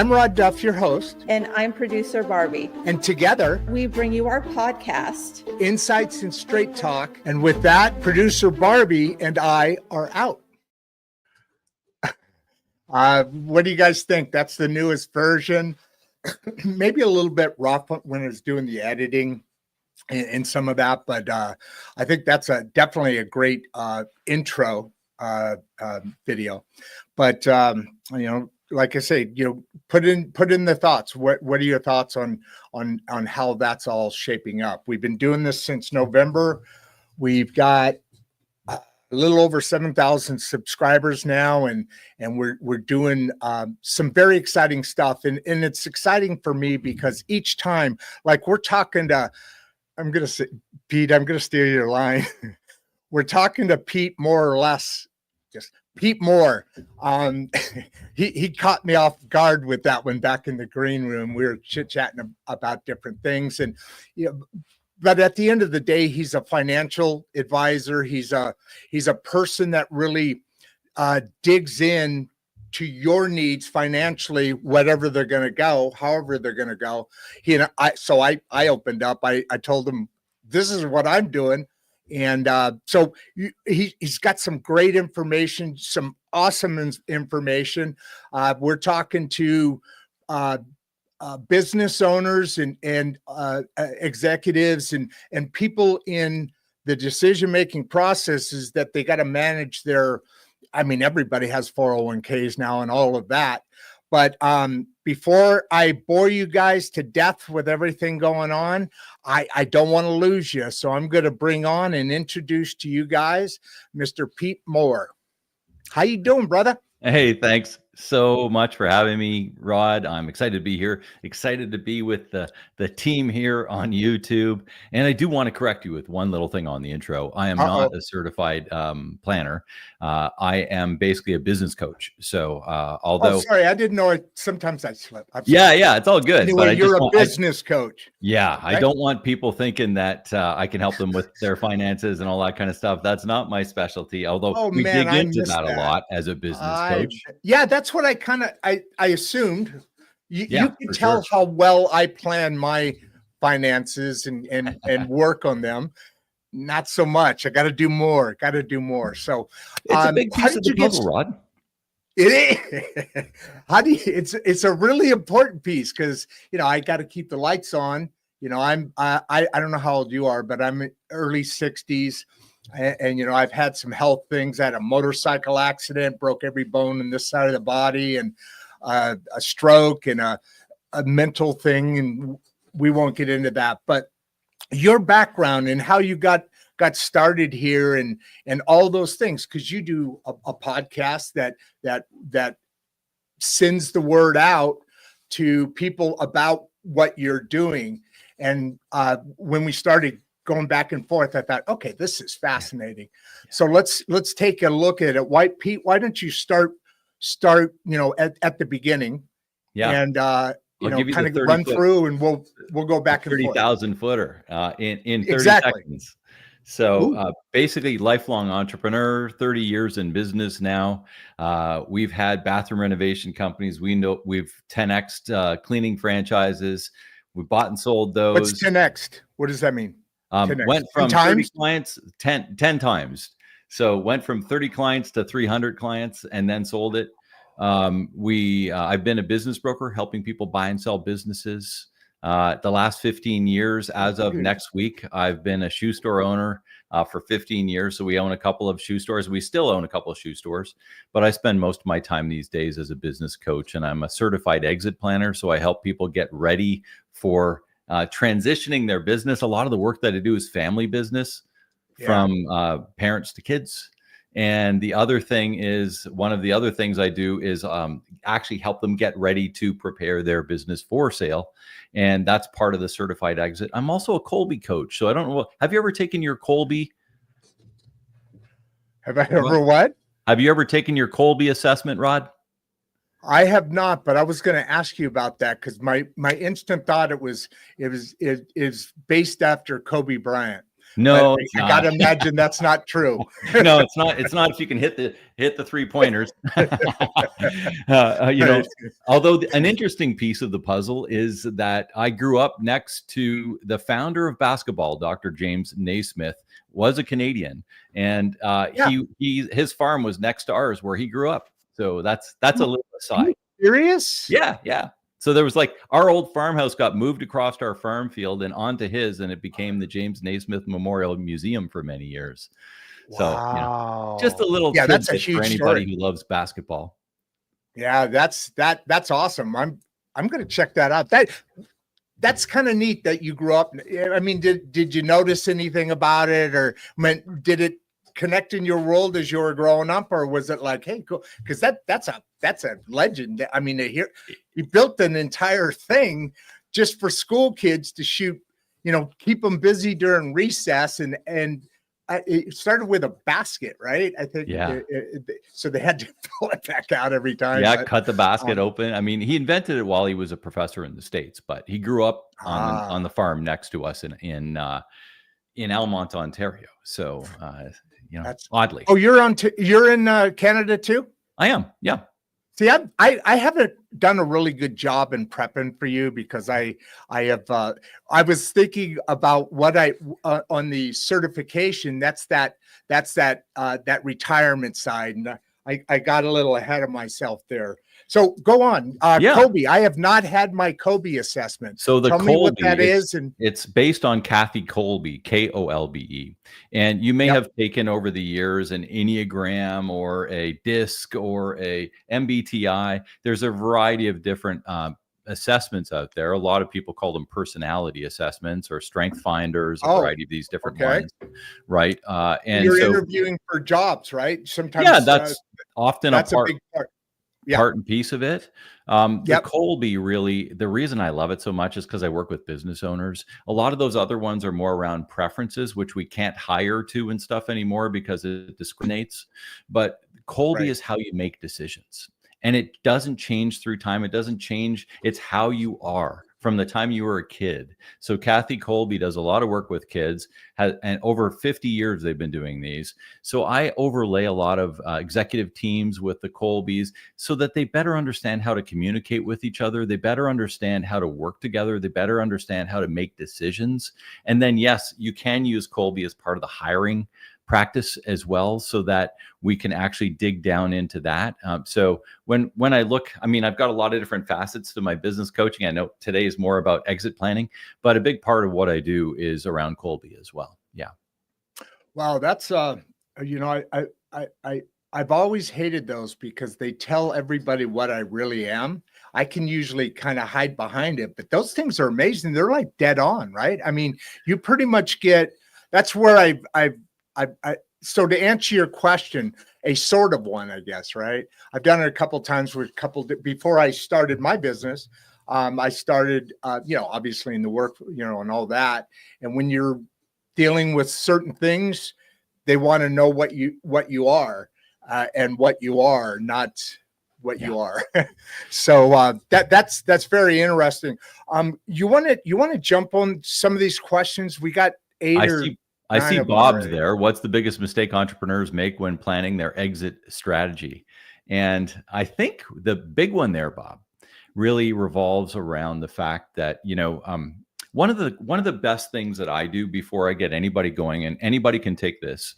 I'm Rod Duff, your host. And I'm producer Barbie. And together, we bring you our podcast, Insights and Straight Talk. And with that, producer Barbie and I are out. What do you guys think? That's the newest version. Maybe a little bit rough when it's doing the editing and some of that, but I think that's definitely a great intro video. But like I say, put in the thoughts. What are your thoughts on how that's all shaping up? We've been doing this since November. We've got a little over 7,000 subscribers now, and we're doing some very exciting stuff. And it's exciting for me because each time, like we're talking to, I'm gonna say, Pete, I'm gonna steal your line. We're talking to Pete more or less. Just Pete Mohr. He caught me off guard with that one back in the green room. We were chit-chatting about different things, and but at the end of the day, he's a financial advisor. He's a person that really digs in to your needs financially, whatever they're going to go, however they're going to go. I opened up. I told him, this is what I'm doing. And so he's got some great information, some awesome information. We're talking to business owners and executives and people in the decision-making processes that they got to manage their, everybody has 401ks now and all of that. But before I bore you guys to death with everything going on, I don't want to lose you. So I'm going to bring on and introduce to you guys Mr. Pete Mohr. How you doing, brother? Hey, thanks so much for having me, Rod. I'm excited to be here, excited to be with the team here on YouTube. And I do want to correct you with one little thing on the intro. I am not a certified planner. I am basically a business coach. So although... sorry, I didn't know it. Sometimes I slip. Yeah, it's all good. Anyway, you're a business coach. Yeah, right? I don't want people thinking that I can help them with their finances and all that kind of stuff. That's not my specialty, although we dig into that a lot as a business coach. Yeah, that's what I assumed. You can tell how well I plan my finances and work on them. Not so much. I got to do more. So it's a big piece of the puzzle, Rod. It is. It's a really important piece because I got to keep the lights on. I don't know how old you are, but I'm in early 60s. And I've had some health things. I had a motorcycle accident, broke every bone in this side of the body, and a stroke and a mental thing. And we won't get into that. But your background and how you got started here and all those things, because you do a podcast that sends the word out to people about what you're doing. And when we started going back and forth, I thought, okay, this is fascinating. Yeah. So let's take a look at it. Pete, why don't you start at the beginning? Yeah. And kind of run through, and we'll go back and forth. 30,000 footer in 30 seconds. So basically, lifelong entrepreneur, 30 years in business now. We've had bathroom renovation companies. We've 10x'd cleaning franchises. We bought and sold those. What's 10x'd? What does that mean? Went from 30 clients 10 times. So went from 30 clients to 300 clients and then sold it. I've been a business broker helping people buy and sell businesses. The last 15 years, as of next week, I've been a shoe store owner for 15 years. So we own a couple of shoe stores. We still own a couple of shoe stores, but I spend most of my time these days as a business coach, and I'm a certified exit planner. So I help people get ready for transitioning their business. A lot of the work that I do is family business, from parents to kids. And the other thing is, one of the other things I do is actually help them get ready to prepare their business for sale. And that's part of the certified exit. I'm also a Kolbe coach. So I don't know. Have you ever taken your Kolbe? Have I ever what? Have you ever taken your Kolbe assessment, Rod? I have not, but I was going to ask you about that because my instant thought it is based after Kobe Bryant. No, But it's I not. got to imagine that's not true. No, it's not. It's not if you can hit the 3-pointers. Right. Although an interesting piece of the puzzle is that I grew up next to the founder of basketball, Dr. James Naismith, was a Canadian, and Yeah. his farm was next to ours where he grew up. So that's a little Are aside. you serious? Yeah, yeah. So there was like our old farmhouse got moved across our farm field and onto his, and it became the James Naismith Memorial Museum for many years. So, just a Wow. little Yeah, that's a tidbit for huge anybody story. who loves basketball. Yeah, that's awesome. I'm going to check that out. That's kind of neat that you grew up. I mean, did you notice anything about it, or did it connect in your world as you were growing up, or was it like, hey, cool? Because that's a legend. I mean, he built an entire thing just for school kids to shoot, keep them busy during recess, and it started with a basket, right? I think. Yeah. So they had to pull it back out every time. Yeah, but, cut the basket open. I mean, he invented it while he was a professor in the States, but he grew up on the farm next to us in Almont, Ontario. So, That's oddly. Oh, you're in Canada too? I am. Yeah. See, I haven't done a really good job in prepping for you because I was thinking about what on the certification. That's that retirement side, and I got a little ahead of myself there. So go on, Yeah. Kolbe. I have not had my Kolbe assessment. So Tell me what that is, and it's based on Kathy Kolbe, Kolbe, and you may have taken over the years an Enneagram or a DISC or a MBTI. There's a variety of different assessments out there. A lot of people call them personality assessments or strength finders, a variety of these different ones, right? And you're interviewing for jobs, right? Sometimes, yeah, that's often a big part. Part and piece of it. The Kolbe, really, the reason I love it so much is because I work with business owners. A lot of those other ones are more around preferences, which we can't hire to and stuff anymore because it discriminates. But Kolbe is how you make decisions. And it doesn't change through time. It doesn't change. It's how you are from the time you were a kid. So Kathy Kolbe does a lot of work with kids, and over 50 years they've been doing these. So I overlay a lot of executive teams with the Kolbes so that they better understand how to communicate with each other. They better understand how to work together. They better understand how to make decisions. And then, yes, you can use Kolbe as part of the hiring practice as well, so that we can actually dig down into that. So when I look, I mean, I've got a lot of different facets to my business coaching. I know today is more about exit planning, but a big part of what I do is around Kolbe as well. Yeah. Wow, that's I've always hated those because they tell everybody what I really am. I can usually kind of hide behind it, but those things are amazing. They're like dead on, right? I mean, you pretty much get. That's where so to answer your question, a sort of one, I guess, right? I've done it a couple of times with before I started my business. I started, obviously in the work, and all that. And when you're dealing with certain things, they want to know what you are, and what you are, not what you are. So that's very interesting. You want to jump on some of these questions? We got I see Bob's there. What's the biggest mistake entrepreneurs make when planning their exit strategy? And I think the big one there, Bob, really revolves around the fact that, one of the best things that I do before I get anybody going, and anybody can take this,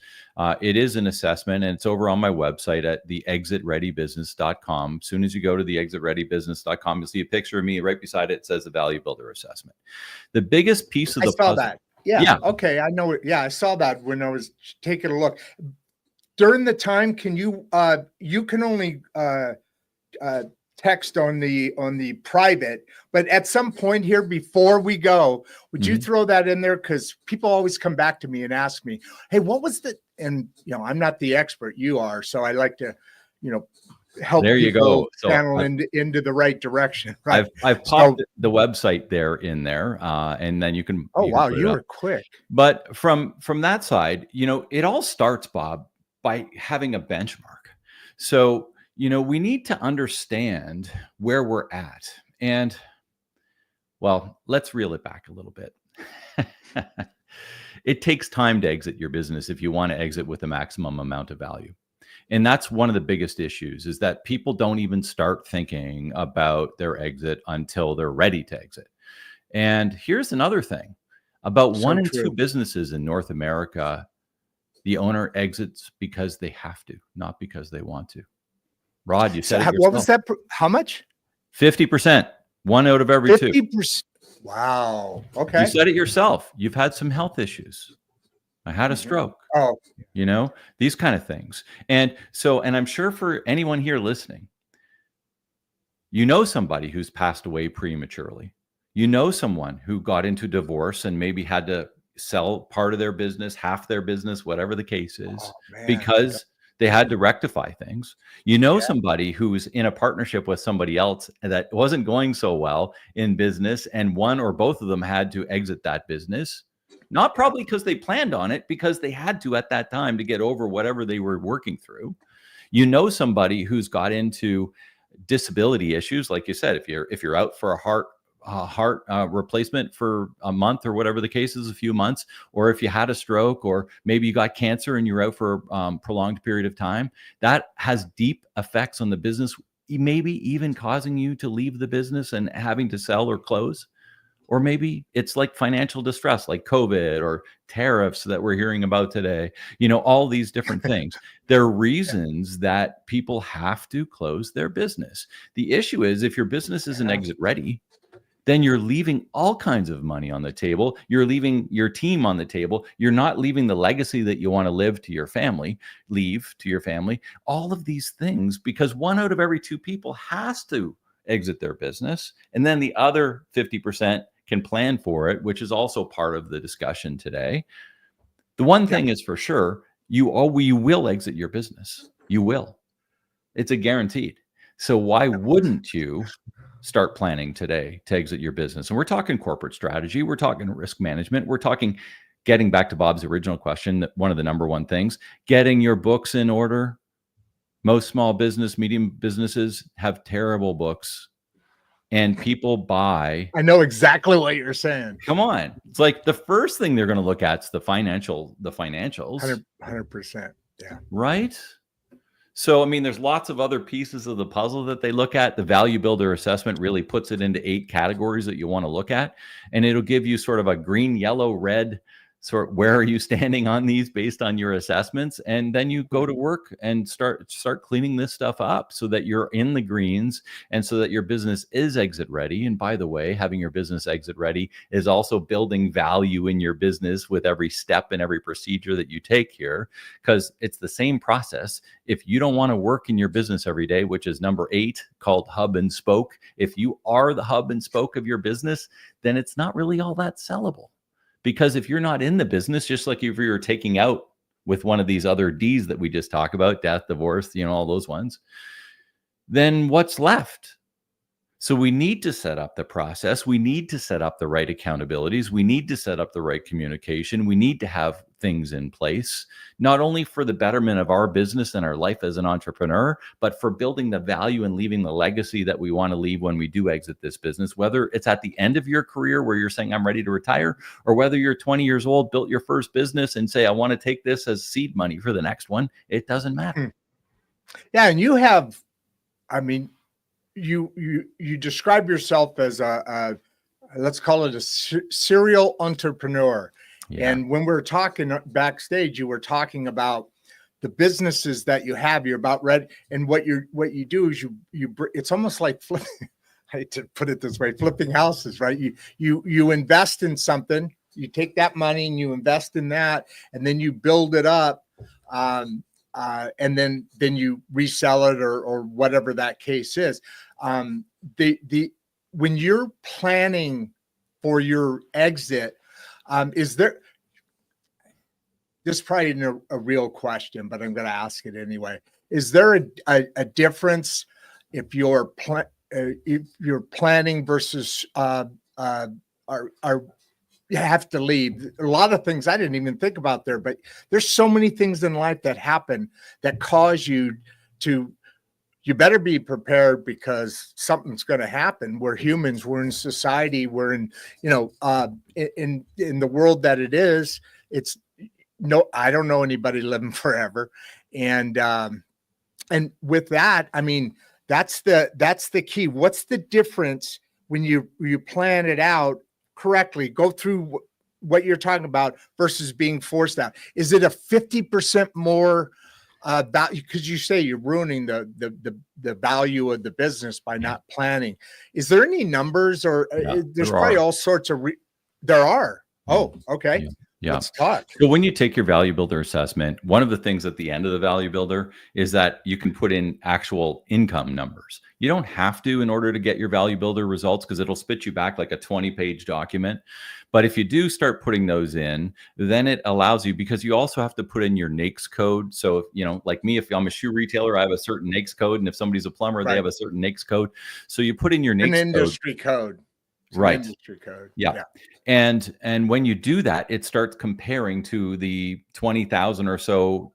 it is an assessment, and it's over on my website at theexitreadybusiness.com. As soon as you go to theexitreadybusiness.com, you'll see a picture of me. Right beside it says the Value Builder Assessment. The biggest piece of the puzzle. That. Yeah. Okay. I know it. Yeah. I saw that when I was taking a look during the time. Can you can only text on the private, but at some point here before we go, would you throw that in there? Cause people always come back to me and ask me, hey, what was and I'm not the expert, you are. So I like to, help there you go. So channel into the right direction. Right? I've popped the website in there, and then you can. Oh, wow, you were quick. But from that side, it all starts, Bob, by having a benchmark. So we need to understand where we're at, and well, let's reel it back a little bit. It takes time to exit your business if you want to exit with the maximum amount of value. And that's one of the biggest issues, is that people don't even start thinking about their exit until they're ready to exit. And here's another thing. About So one in true. two businesses in North America, the owner exits because they have to, not because they want to. Rod, you said it yourself. What was that? How much? 50%. One out of every two. 50%. Wow. Okay. You said it yourself. You've had some health issues. I had a stroke. Oh, You know, these kind of things. And I'm sure for anyone here listening, you know somebody who's passed away prematurely. You know someone who got into divorce and maybe had to sell part of their business, half their business, whatever the case is, because they had to rectify things. You know somebody who's in a partnership with somebody else that wasn't going so well in business, and one or both of them had to exit that business. Not probably because they planned on it, because they had to at that time to get over whatever they were working through. You know somebody who's got into disability issues, like you said, if you're out for a heart replacement for a month or whatever the case is, a few months, or if you had a stroke, or maybe you got cancer and you're out for a prolonged period of time, that has deep effects on the business, maybe even causing you to leave the business and having to sell or close. Or maybe it's like financial distress, like COVID or tariffs that we're hearing about today. You know, all these different things. There are reasons that people have to close their business. The issue is, if your business isn't exit ready, then you're leaving all kinds of money on the table. You're leaving your team on the table. You're not leaving the legacy that you want to leave to your family, all of these things, because one out of every two people has to exit their business. And then the other 50% can plan for it, which is also part of the discussion today. The one thing is for sure, you will exit your business. You will. It's a guaranteed. So why wouldn't you start planning today to exit your business? And we're talking corporate strategy. We're talking risk management. We're talking, getting back to Bob's original question, that one of the number one things, getting your books in order. Most small business, medium businesses have terrible books, and people buy. I know exactly what you're saying. Come on. It's like the first thing they're going to look at is the financials. 100%. Yeah. Right. So, I mean, there's lots of other pieces of the puzzle that they look at. The value builder assessment really puts it into 8 categories that you want to look at, and it'll give you sort of a green, yellow, red, sort of where are you standing on these based on your assessments. And then you go to work and start cleaning this stuff up so that you're in the greens, and so that your business is exit ready. And by the way, having your business exit ready is also building value in your business with every step and every procedure that you take here, because it's the same process. If you don't want to work in your business every day, which is number 8, called hub and spoke, if you are the hub and spoke of your business, then it's not really all that sellable. Because if you're not in the business, just like if you're taking out with one of these other D's that we just talked about, death, divorce, all those ones, then what's left? So we need to set up the process. We need to set up the right accountabilities. We need to set up the right communication. We need to have things in place, not only for the betterment of our business and our life as an entrepreneur, but for building the value and leaving the legacy that we want to leave when we do exit this business, whether it's at the end of your career where you're saying, I'm ready to retire, or whether you're 20 years old, built your first business and say, I want to take this as seed money for the next one. It doesn't matter. Yeah. And you have, you describe yourself as a let's call it a serial entrepreneur. Yeah. And when we're talking backstage, you were talking about the businesses that you have. You're about ready, and what you do is you it's almost like flipping. I hate to put it this way, flipping houses, right? You invest in something, you take that money and you invest in that, and then you build it up, and then you resell it or whatever that case is. When you're planning for your exit, is there, this is probably a real question, but I'm going to ask it anyway. Is there a difference if you're planning versus you have to leave? A lot of things I didn't even think about there, but there's so many things in life that happen that cause you to, you better be prepared, because something's going to happen. We're humans. We're in society. We're in, in the world that it is. it's no, I don't know anybody living forever. And with that, I mean, that's the key. What's the difference when you plan it out correctly, go through what you're talking about versus being forced out? Is it a 50% more value? Because you say you're ruining the value of the business by not planning. Is there any numbers, or there's probably all sorts of there are. Oh, okay. Yeah. Let's talk. So when you take your value builder assessment, one of the things at the end of the value builder is that you can put in actual income numbers. You don't have to in order to get your value builder results, because it'll spit you back like a 20-page document. But if you do start putting those in, then it allows you, because you also have to put in your NAICS code. So, if, you know, like me, if I'm a shoe retailer, I have a certain NAICS code. And if somebody's a plumber, they have a certain NAICS code. So you put in your NAICS code. An industry code. Right. Industry code. Yeah. And when you do that, it starts comparing to the 20,000 or so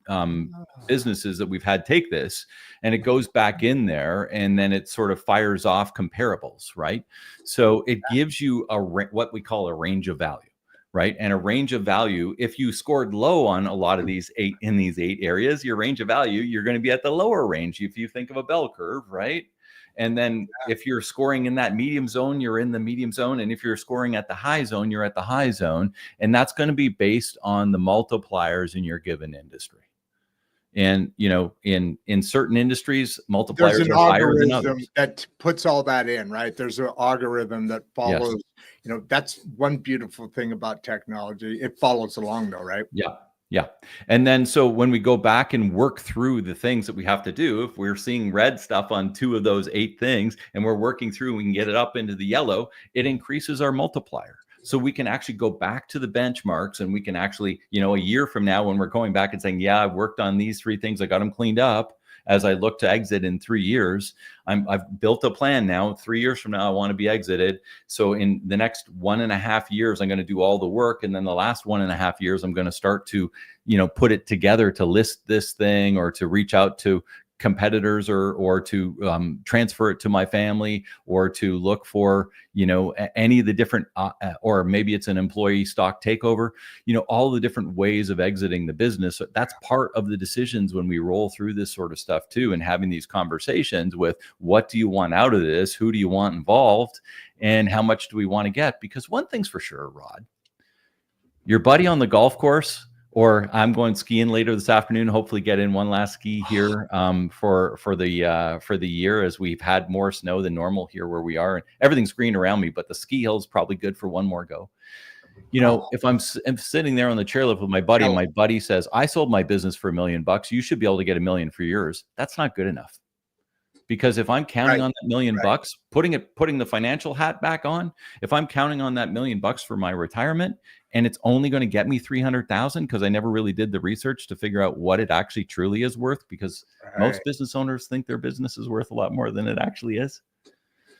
businesses that we've had take this, and it goes back in there, and then it sort of fires off comparables, right? So it gives you what we call a range of value, right? And a range of value, if you scored low on a lot of these eight areas, your range of value, you're going to be at the lower range if you think of a bell curve, right? And then if you're scoring in that medium zone, you're in the medium zone. And if you're scoring at the high zone, you're at the high zone. And that's going to be based on the multipliers in your given industry. And, you know, in certain industries, multipliers are higher than others. That puts all that in, right? There's an algorithm that follows, you know, that's one beautiful thing about technology. It follows along though, right? Yeah. Yeah. And then, so when we go back and work through the things that we have to do, if we're seeing red stuff on 2 of those 8 things and we're working through, we can get it up into the yellow, it increases our multiplier. So we can actually go back to the benchmarks, and we can actually, you know, a year from now, when we're going back and saying, yeah, I've worked on these 3 things, I got them cleaned up. As I look to exit in 3 years, I've built a plan now. 3 years from now, I want to be exited. So in the next 1.5 years, I'm going to do all the work. And then the last 1.5 years, I'm going to start to, you know, put it together to list this thing, or to reach out to competitors, or to transfer it to my family, or to look for, you know, any of the different, or maybe it's an employee stock takeover, you know, all the different ways of exiting the business. That's part of the decisions when we roll through this sort of stuff too, and having these conversations with, what do you want out of this? Who do you want involved? And how much do we want to get? Because one thing's for sure, Rod, your buddy on the golf course, or I'm going skiing later this afternoon, hopefully get in one last ski here for the year, as we've had more snow than normal here where we are, and everything's green around me, but the ski hill is probably good for one more go. You know, if I'm sitting there on the chairlift with my buddy, and my buddy says, I sold my business for $1 million, you should be able to get $1 million for yours. That's not good enough. Because if I'm counting on that $1 million, putting the financial hat back on, if I'm counting on that $1 million for my retirement, and it's only going to get me 300,000, because I never really did the research to figure out what it actually truly is worth, because most business owners think their business is worth a lot more than it actually is.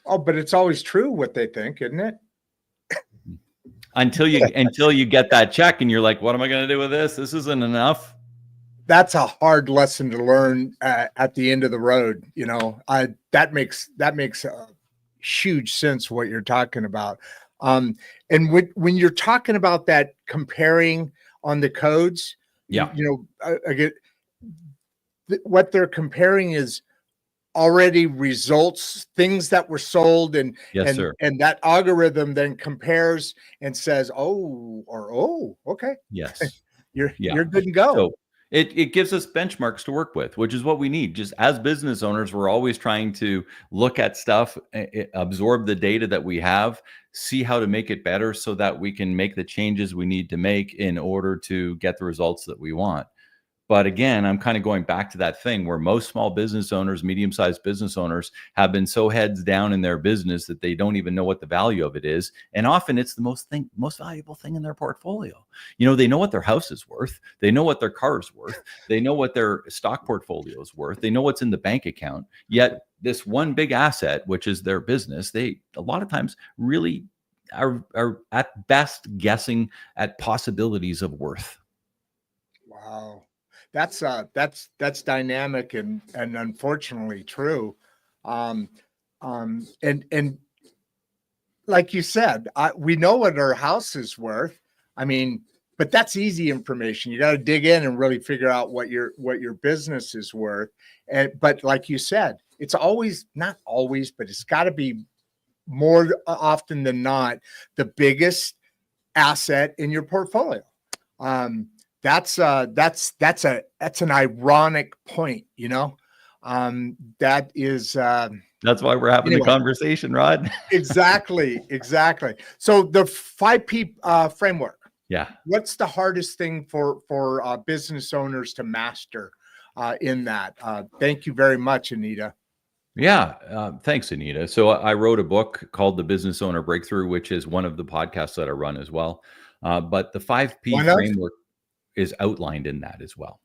Oh, but it's always true what they think, isn't it? Until you get that check and you're like, what am I going to do with this? This isn't enough. That's a hard lesson to learn at the end of the road. You know, that makes a huge sense what you're talking about. And when you're talking about that comparing on the codes, yeah, you know, I get what they're comparing is already results, things that were sold, and that algorithm then compares and says, okay, yes, you're good to go. So it gives us benchmarks to work with, which is what we need. Just as business owners, we're always trying to look at stuff, absorb the data that we have, see how to make it better, so that we can make the changes we need to make in order to get the results that we want. But again, I'm kind of going back to that thing where most small business owners, medium-sized business owners, have been so heads down in their business that they don't even know what the value of it is. And often it's the most valuable thing in their portfolio. You know, they know what their house is worth. They know what their car is worth. They know what their stock portfolio is worth. They know what's in the bank account. Yet this one big asset, which is their business, they a lot of times really are at best guessing at possibilities of worth. Wow. That's dynamic and unfortunately true. And like you said, we know what our house is worth. I mean, but that's easy information. You got to dig in and really figure out what your business is worth. But like you said, it's always, not always, but it's got to be more often than not the biggest asset in your portfolio. That's an ironic point, that is, that's why we're having the conversation, Rod. Exactly. So the 5P framework. Yeah. What's the hardest thing for business owners to master in that? Thank you very much, Anita. Yeah. Thanks, Anita. So I wrote a book called The Business Owner Breakthrough, which is one of the podcasts that I run as well. But the 5P framework is outlined in that as well.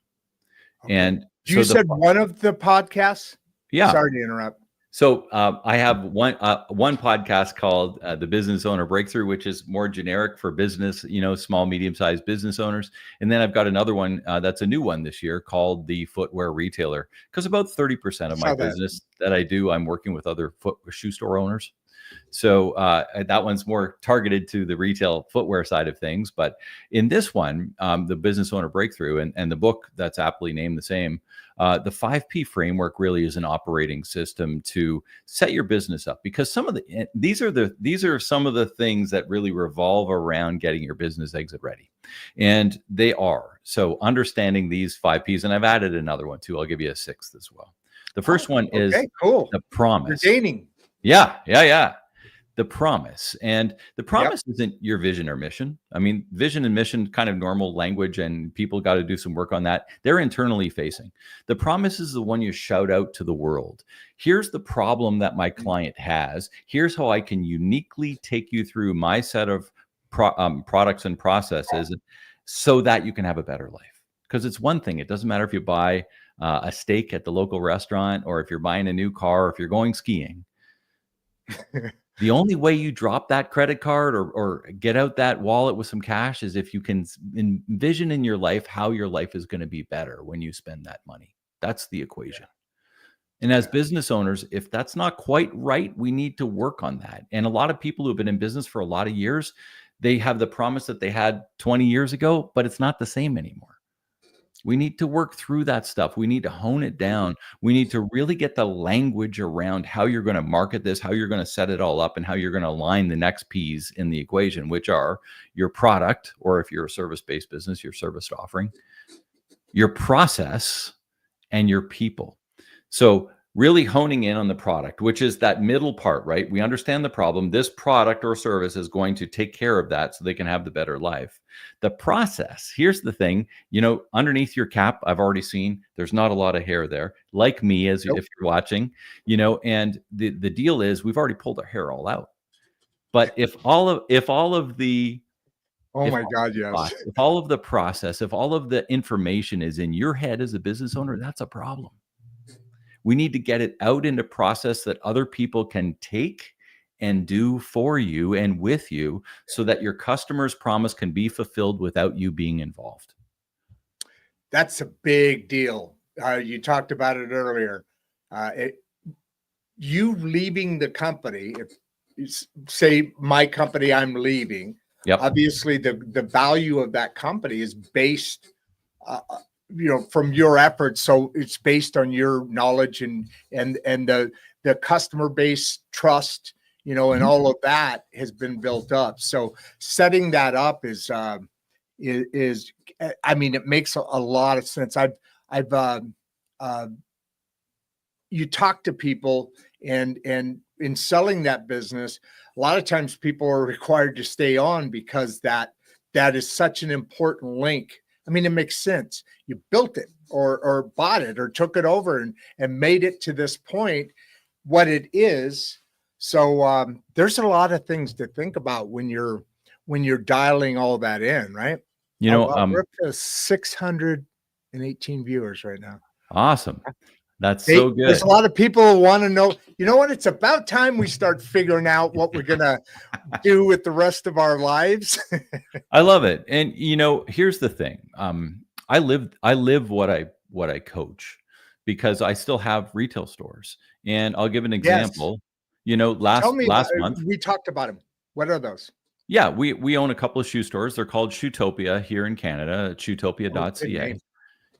Okay. And you said one of the podcasts? Yeah. Sorry to interrupt. So I have one podcast called The Business Owner Breakthrough, which is more generic for business, small, medium-sized business owners. And then I've got another one that's a new one this year called The Footwear Retailer, because about 30% of my business that I do, I'm working with other shoe store owners. So that one's more targeted to the retail footwear side of things. But in this one, the Business Owner Breakthrough and the book that's aptly named the same, the 5P framework really is an operating system to set your business up, because these are some of the things that really revolve around getting your business exit ready. And they are. So understanding these 5Ps, and I've added another one too. I'll give you a sixth as well. The first one is the promise. You're gaining. Yeah. The promise. And the promise isn't your vision or mission. I mean, vision and mission, kind of normal language, and people got to do some work on that. They're internally facing. The promise is the one you shout out to the world. Here's the problem that my client has. Here's how I can uniquely take you through my set of products and processes so that you can have a better life. Because it's one thing. It doesn't matter if you buy a steak at the local restaurant, or if you're buying a new car, or if you're going skiing. The only way you drop that credit card or get out that wallet with some cash is if you can envision in your life how your life is going to be better when you spend that money. That's the equation. And as business owners, if that's not quite right, we need to work on that. And a lot of people who've been in business for a lot of years, they have the promise that they had 20 years ago, but it's not the same anymore. We need to work through that stuff. We need to hone it down. We need to really get the language around how you're going to market this, how you're going to set it all up, and how you're going to align the next P's in the equation, which are your product, or if you're a service-based business, your service offering, your process, and your people. So really honing in on the product, which is that middle part, right? We understand the problem. This product or service is going to take care of that so they can have the better life. The process, here's the thing, underneath your cap, I've already seen there's not a lot of hair there, like me, if you're watching, and the deal is we've already pulled our hair all out. But if all of the if all of the process, if all of the information is in your head as a business owner, that's a problem. We need to get it out into process that other people can take and do for you and with you, so that your customer's promise can be fulfilled without you being involved. That's a big deal. You talked about it earlier. You leaving the company, if you say my company, I'm leaving. Obviously the value of that company is based from your efforts. So it's based on your knowledge and the customer base trust, and all of that has been built up. So setting that up is, it makes a lot of sense. You talk to people and in selling that business, a lot of times people are required to stay on because that is such an important link. It makes sense. You built it or bought it or took it over and made it to this point, what it is. So there's a lot of things to think about when you're dialing all that in, right? We're up to 618 viewers right now. Awesome. That's so good. There's a lot of people who want to know, what? It's about time we start figuring out what we're going to do with the rest of our lives. I love it. And, here's the thing. I live what I coach, because I still have retail stores. And I'll give an example. Yes. Last month we talked about them. What are those? Yeah, we own a couple of shoe stores. They're called Shoetopia here in Canada, at Oh, good shoetopia.ca. name.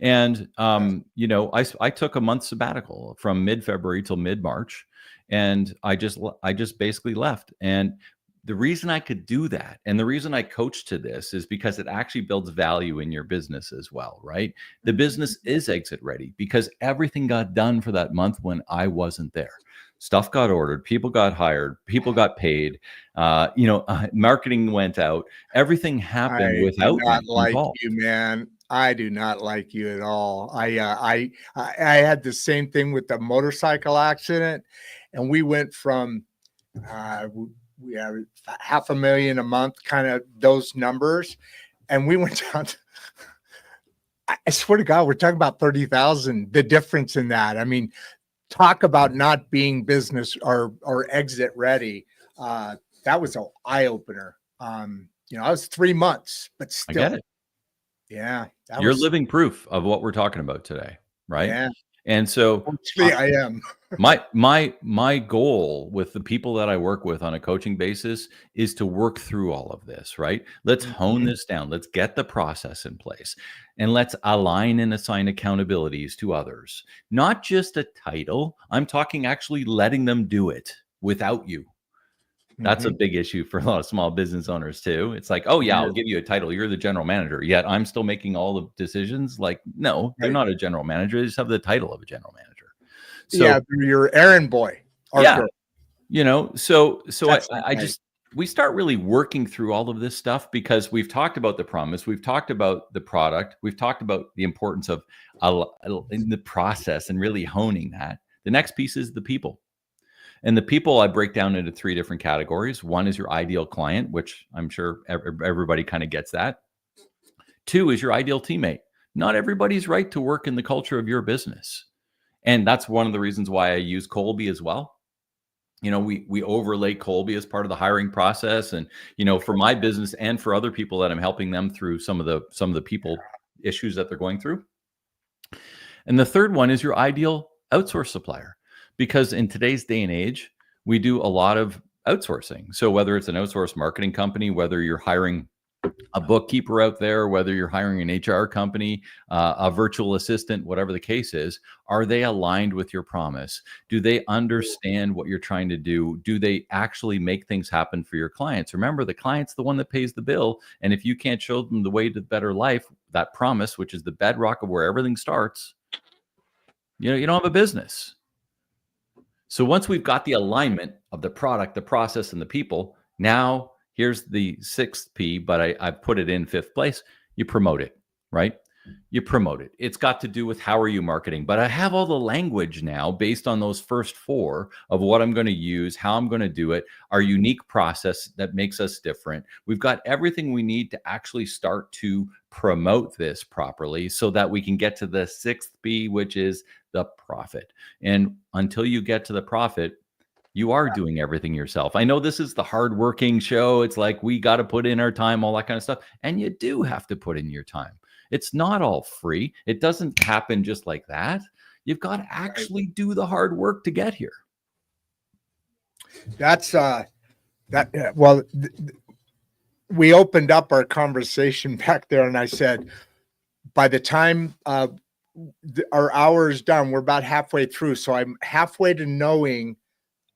And I took a month sabbatical from mid-February till mid-March, and I just basically left. And the reason I could do that, and the reason I coach to this, is because it actually builds value in your business as well, right? The business is exit ready because everything got done for that month when I wasn't there. Stuff got ordered, people got hired, people got paid, marketing went out, everything happened I do without not me like involved. you, man. I do not like you at all. I had the same thing with the motorcycle accident, and we went from we have 500,000 a month, kind of those numbers, and we went down to, I swear to God, we're talking about 30,000. The difference in that. I mean, talk about not being business or exit ready. That was an eye opener. I was 3 months, but I get still, it. yeah, that You're was, living proof of what we're talking about today, right? yeah. And so Actually, I am. my goal with the people that I work with on a coaching basis is to work through all of this, right? Let's hone Mhm. this down. Let's get the process in place, and let's align and assign accountabilities to others. Not just a title. I'm talking actually letting them do it without you. That's a Mhm. big issue for a lot of small business owners too. It's like, oh yeah, Yeah, I'll give you a title. You're the general manager. Yet I'm still making all the decisions. Like, no, they're right. not a general manager. They just have the title of a general manager. Yeah, So they're your errand boy or yeah, girl. so That's I right. just we start really working through all of this stuff because we've talked about the promise, we've talked about the product, we've talked about the importance of in the process and really honing that. The next piece is the people. And the people I break down into three different categories. One is your ideal client, which I'm sure everybody kind of gets that. Two is your ideal teammate. Not everybody's right to work in the culture of your business. And that's one of the reasons why I use Kolbe as well. We overlay Kolbe as part of the hiring process. And, for my business and for other people that I'm helping them through some of the people issues that they're going through. And the third one is your ideal outsource supplier, because in today's day and age, we do a lot of outsourcing. So whether it's an outsourced marketing company, whether you're hiring a bookkeeper out there, whether you're hiring an HR company, a virtual assistant, whatever the case is, are they aligned with your promise? Do they understand what you're trying to do? Do they actually make things happen for your clients? Remember, the client's the one that pays the bill. And if you can't show them the way to better life, that promise, which is the bedrock of where everything starts, you don't have a business. So once we've got the alignment of the product, the process, and the people, now here's the sixth P, but I put it in fifth place. You promote it, right? You promote it. It's got to do with how are you marketing, but I have all the language now based on those first four of what I'm going to use, how I'm going to do it, our unique process that makes us different. We've got everything we need to actually start to promote this properly so that we can get to the sixth P, which is the profit. And until you get to the profit, you are doing everything yourself. I know this is the hardworking show. It's like we got to put in our time, all that kind of stuff. And you do have to put in your time. It's not all free. It doesn't happen just like that. You've got to actually do the hard work to get here. That's well, we opened up our conversation back there, and I said, by the time our hour is done, we're about halfway through. So I'm halfway to knowing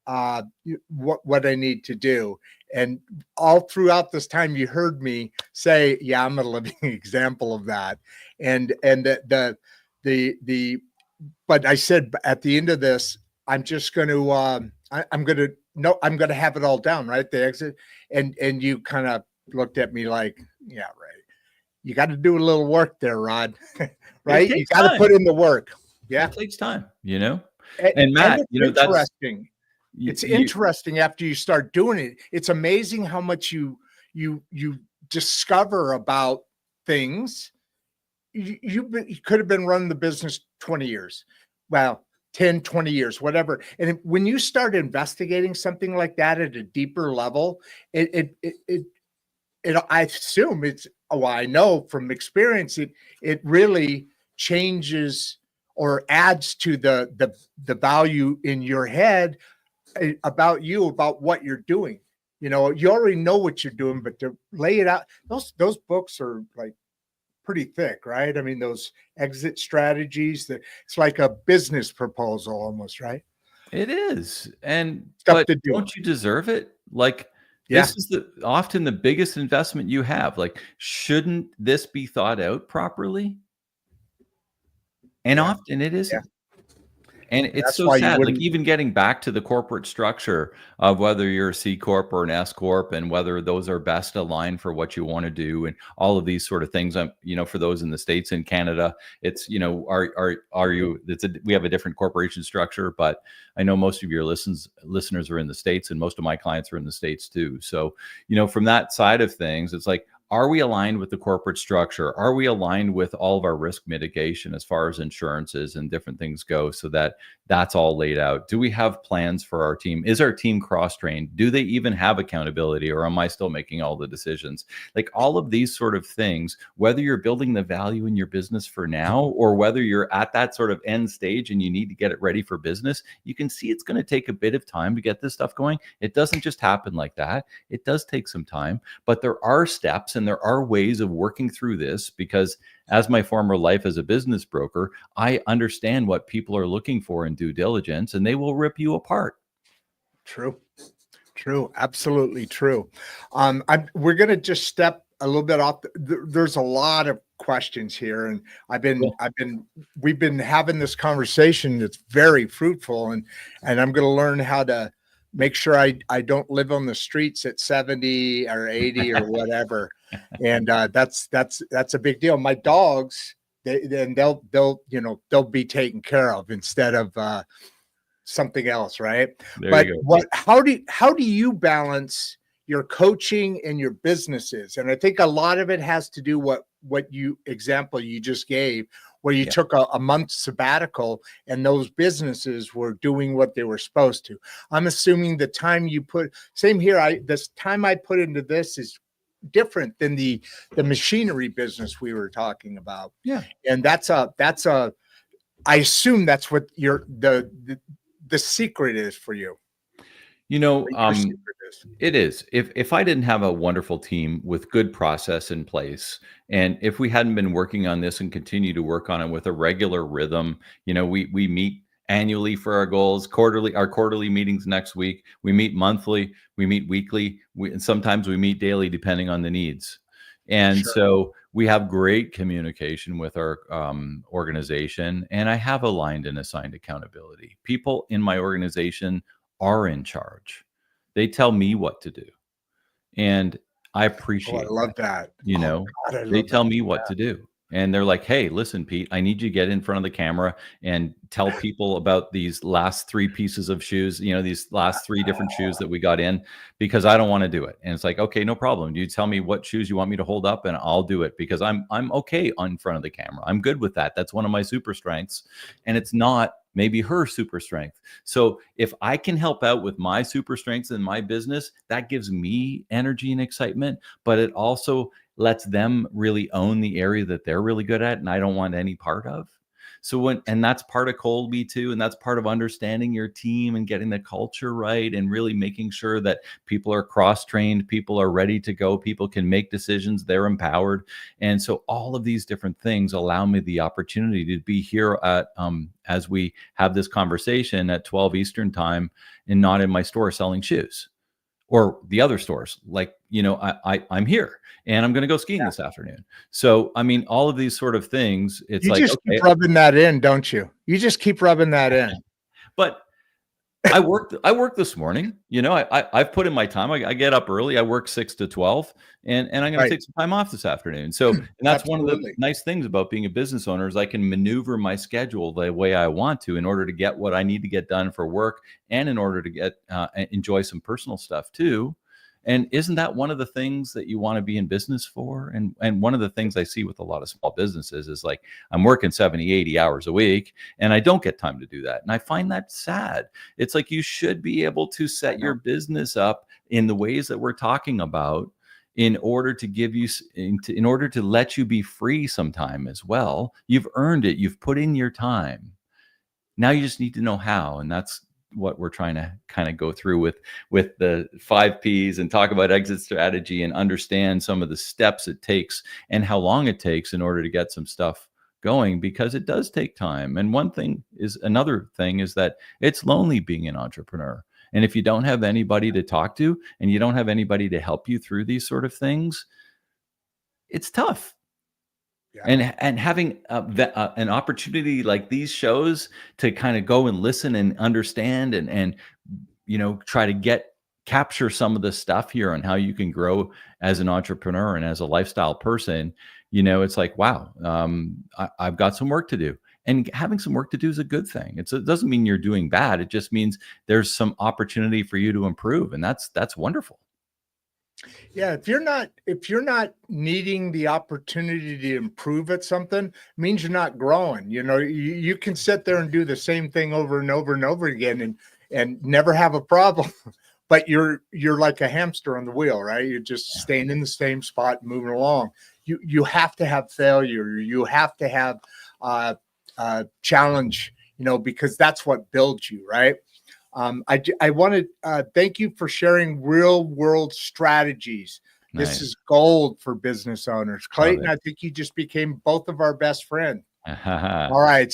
what I need to do. And all throughout this time, you heard me say, yeah, I'm a living example of that. And but I said at the end of this, I'm just going to, I'm going to have it all down, right? The exit. And you kind of looked at me like, yeah, right. You got to do a little work there, Rod, right? You got to put in the work. Yeah. It takes time, And and Matt, it's interesting. It's you, interesting after you start doing it. It's amazing how much you discover about things. You could have been running the business 20 years. Well, 10, 20 years, whatever. And when you start investigating something like that at a deeper level, I assume I know from experience, it really changes or adds to the value in your head about what you're doing. You know, you already know what you're doing, but to lay it out, those books are like pretty thick, right? I mean, those exit strategies, that it's like a business proposal almost, right? It is. And Stuff but to do. don't you deserve it? Like, Yeah. this is often the biggest investment you have. Like, shouldn't this be thought out properly? And Yeah. often it Yeah. isn't. And it's That's so why you sad, like wouldn't. even getting back to the corporate structure of whether you're a C corp or an S corp and whether those are best aligned for what you want to do and all of these sort of things. For those in the States and Canada, it's, are you, we have a different corporation structure, but I know most of your listeners are in the States and most of my clients are in the States too. So, from that side of things, it's like, are we aligned with the corporate structure? Are we aligned with all of our risk mitigation as far as insurances and different things go, so that that's all laid out? Do we have plans for our team? Is our team cross-trained? Do they even have accountability, or am I still making all the decisions? Like all of these sort of things, whether you're building the value in your business for now, or whether you're at that sort of end stage and you need to get it ready for business, you can see it's going to take a bit of time to get this stuff going. It doesn't just happen like that. It does take some time, but there are steps and there are ways of working through this, because as my former life as a business broker, I understand what people are looking for in due diligence, and they will rip you apart. True. Absolutely true. We're going to just step a little bit off. There's a lot of questions here, and we've been having this conversation that's very fruitful, and I'm going to learn how to make sure I don't live on the streets at 70 or 80 or whatever. And that's a big deal. My dogs, they'll be taken care of instead of something else, right? But how do you balance your coaching and your businesses? And I think a lot of it has to do what example you just gave, where you took a month sabbatical and those businesses were doing what they were supposed to. I'm assuming the time you put, same here, this time I put into this is different than the machinery business we were talking about. Yeah. And that's I assume that's what the secret is for you. It is. If I didn't have a wonderful team with good process in place, and if we hadn't been working on this and continue to work on it with a regular rhythm, we meet annually for our goals, our quarterly meetings next week, we meet monthly, we meet weekly, and sometimes we meet daily depending on the needs. And so we have great communication with our organization, and I have aligned and assigned accountability. People in my organization are in charge. They tell me what to do, and I appreciate I love that. They tell me what to do. And they're like, hey, listen, Pete, I need you to get in front of the camera and tell people about these last 3 pieces of shoes, these last 3 different shoes that we got in, because I don't want to do it. And it's like, okay, no problem. You tell me what shoes you want me to hold up and I'll do it, because I'm okay in front of the camera. I'm good with that. That's one of my super strengths. And it's not maybe her super strength. So if I can help out with my super strengths in my business, that gives me energy and excitement, but it also lets them really own the area that they're really good at and I don't want any part of. And that's part of Kolbe too. And that's part of understanding your team and getting the culture right and really making sure that people are cross-trained, people are ready to go, people can make decisions, they're empowered. And so all of these different things allow me the opportunity to be here at, as we have this conversation at 12 Eastern time and not in my store selling shoes. Or the other stores, like, I'm here and I'm going to go skiing this afternoon. So, I mean, all of these sort of things, it's keep rubbing that in, don't you? You just keep rubbing that in. But I worked this morning, I've put in my time. I get up early. I work 6 to 12 and I'm going to take some time off this afternoon. So, and that's one of the nice things about being a business owner is I can maneuver my schedule the way I want to in order to get what I need to get done for work and in order to get, enjoy some personal stuff too. And isn't that one of the things that you want to be in business for? And one of the things I see with a lot of small businesses is like, I'm working 70, 80 hours a week and I don't get time to do that. And I find that sad. It's like, you should be able to set your business up in the ways that we're talking about in order to give you, in order to let you be free sometime as well. You've earned it. You've put in your time. Now you just need to know how. And that's what we're trying to kind of go through with the 5 Ps and talk about exit strategy and understand some of the steps it takes and how long it takes in order to get some stuff going, because it does take time. And another thing is that it's lonely being an entrepreneur. And if you don't have anybody to talk to and you don't have anybody to help you through these sort of things, it's tough. Yeah. And having an opportunity like these shows to kind of go and listen and understand and try to capture some of the stuff here on how you can grow as an entrepreneur and as a lifestyle person, it's like, wow, I've got some work to do. And having some work to do is a good thing. It doesn't mean you're doing bad. It just means there's some opportunity for you to improve. And that's wonderful. Yeah. If you're not needing the opportunity to improve at something, it means you're not growing. You can sit there and do the same thing over and over and over again and never have a problem. But you're like a hamster on the wheel, right? You're just staying in the same spot, moving along. You have to have failure. You have to have challenge, because that's what builds you, right? I want to thank you for sharing real world strategies. Nice. This is gold for business owners. Clayton, I think you just became both of our best friends. All right.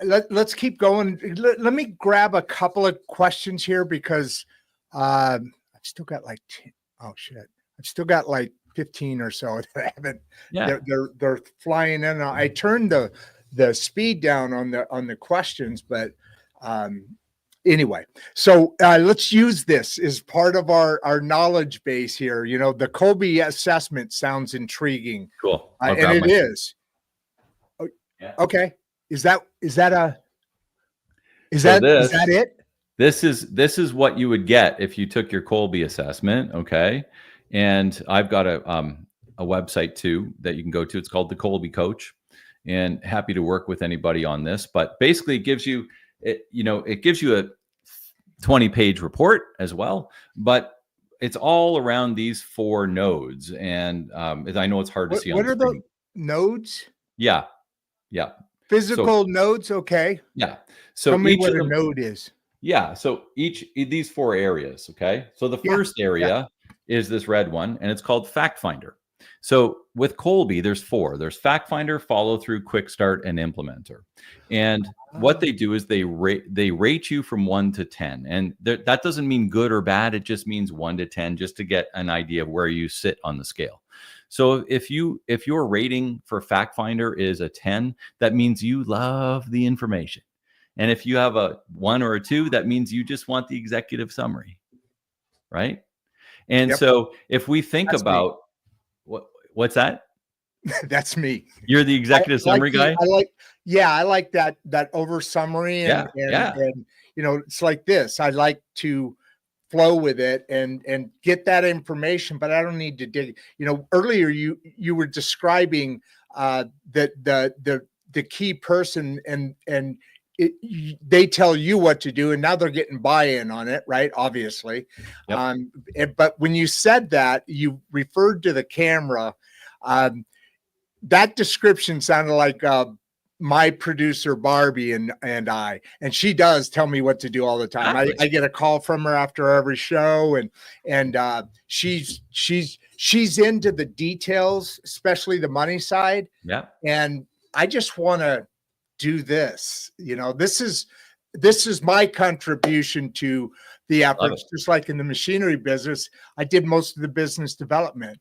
Let's keep going. Let me grab a couple of questions here because I've still got I've still got like 15 or so that I haven't. Yeah. They're flying in. I turned the speed down on the questions, but anyway, so let's use this as part of our knowledge base here. The Kolbe assessment sounds intriguing. Cool. And it is. Yeah. Okay. Is that it? This is what you would get if you took your Kolbe assessment. Okay. And I've got a website too that you can go to. It's called the Kolbe Coach, and happy to work with anybody on this. But basically, it gives you a 20-page report as well. But it's all around these 4 nodes, and I know it's hard to see. What are the nodes? Yeah. Physical nodes. Okay. Yeah. So tell me what a node is. Yeah. So these 4 areas. Okay. So the first area is this red one, and it's called Fact Finder. So with Kolbe, there's 4. There's Fact Finder, Follow Through, Quick Start, and Implementer. And what they do is they rate you from 1 to 10. And that doesn't mean good or bad. It just means 1 to 10, just to get an idea of where you sit on the scale. So if your rating for Fact Finder is a 10, that means you love the information. And if you have a 1 or a 2, that means you just want the executive summary, right? And so if we think about what's that? That's me. You're the executive summary guy? I like that over summary. And it's like this. I like to flow with it and get that information, but I don't need to dig. Earlier you were describing the key person and they tell you what to do, and now they're getting buy-in on it, right? Obviously. Yep. But when you said that, you referred to the camera. That description sounded like my producer Barbie and I, and she does tell me what to do all the time. I get a call from her after every show, and she's into the details, especially the money side. Yeah. And I just want to do this. This is my contribution to the efforts. Just like in the machinery business, I did most of the business development.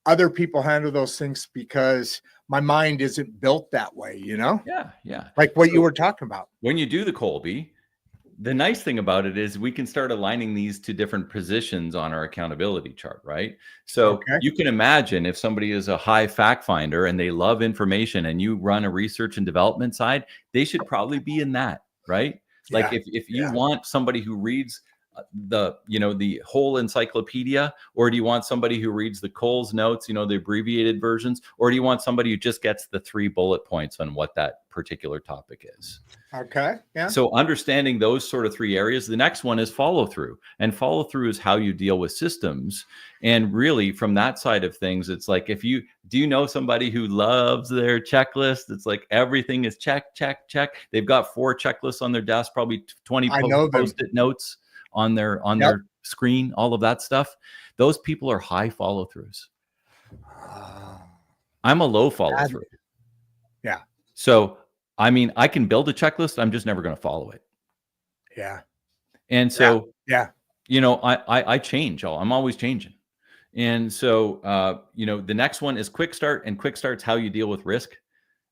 Other people handle those things because my mind isn't built that way, Yeah. Like what you were talking about. When you do the Kolbe, the nice thing about it is we can start aligning these to different positions on our accountability chart, right? So you can imagine if somebody is a high fact finder and they love information and you run a research and development side, they should probably be in that, right? Like if you want somebody who reads the whole encyclopedia, or do you want somebody who reads the Coles notes, the abbreviated versions, or do you want somebody who just gets the 3 bullet points on what that particular topic is? Okay. Yeah. So understanding those sort of 3 areas. The next one is follow through, and follow through is how you deal with systems. And really from that side of things, it's like, do you know somebody who loves their checklist? It's like everything is check, check, check. They've got 4 checklists on their desk, probably 20 post-it notes on their screen, all of that stuff. Those people are high follow throughs. I'm a low follow through. Yeah. So I mean, I can build a checklist. I'm just never going to follow it. Yeah. And so, yeah. I change. I'm always changing. And so, the next one is quick start, and quick start's how you deal with risk.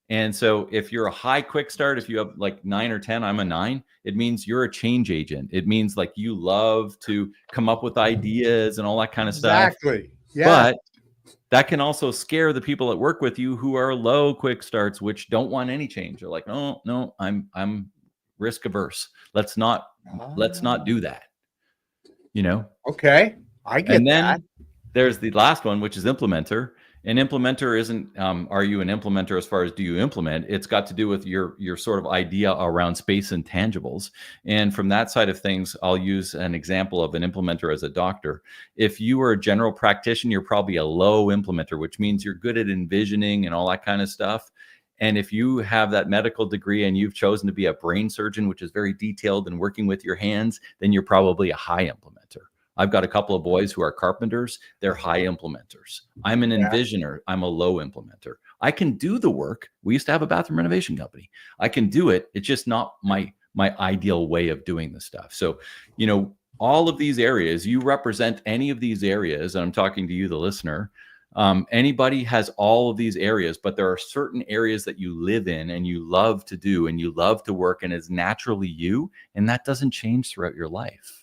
And so if you're a high quick start, if you have like 9 or 10, I'm a 9, it means you're a change agent. It means like you love to come up with ideas and all that kind of stuff. Exactly. Yeah. But that can also scare the people that work with you who are low quick starts, which don't want any change. They're like, no, I'm risk averse. Let's not do that. Okay. I get that. And then there's the last one, which is implementer. An implementer isn't, are you an implementer as far as do you implement? It's got to do with your sort of idea around space and tangibles. And from that side of things, I'll use an example of an implementer as a doctor. If you are a general practitioner, you're probably a low implementer, which means you're good at envisioning and all that kind of stuff. And if you have that medical degree and you've chosen to be a brain surgeon, which is very detailed and working with your hands, then you're probably a high implementer. I've got a couple of boys who are carpenters. They're high implementers. I'm an envisioner. I'm a low implementer. I can do the work. We used to have a bathroom renovation company. I can do it. It's just not my ideal way of doing the stuff. So, all of these areas, you represent any of these areas, and I'm talking to you, the listener. Anybody has all of these areas, but there are certain areas that you live in and you love to do and you love to work and is naturally you, and that doesn't change throughout your life.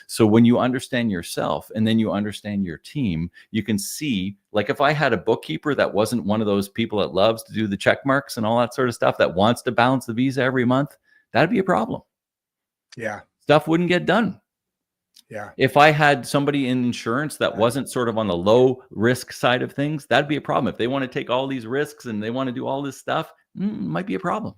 So when you understand yourself and then you understand your team, you can see, like if I had a bookkeeper that wasn't one of those people that loves to do the check marks and all that sort of stuff, that wants to balance the visa every month, that'd be a problem. Yeah. Stuff wouldn't get done. Yeah. If I had somebody in insurance that wasn't sort of on the low risk side of things, that'd be a problem. If they want to take all these risks and they want to do all this stuff, might be a problem.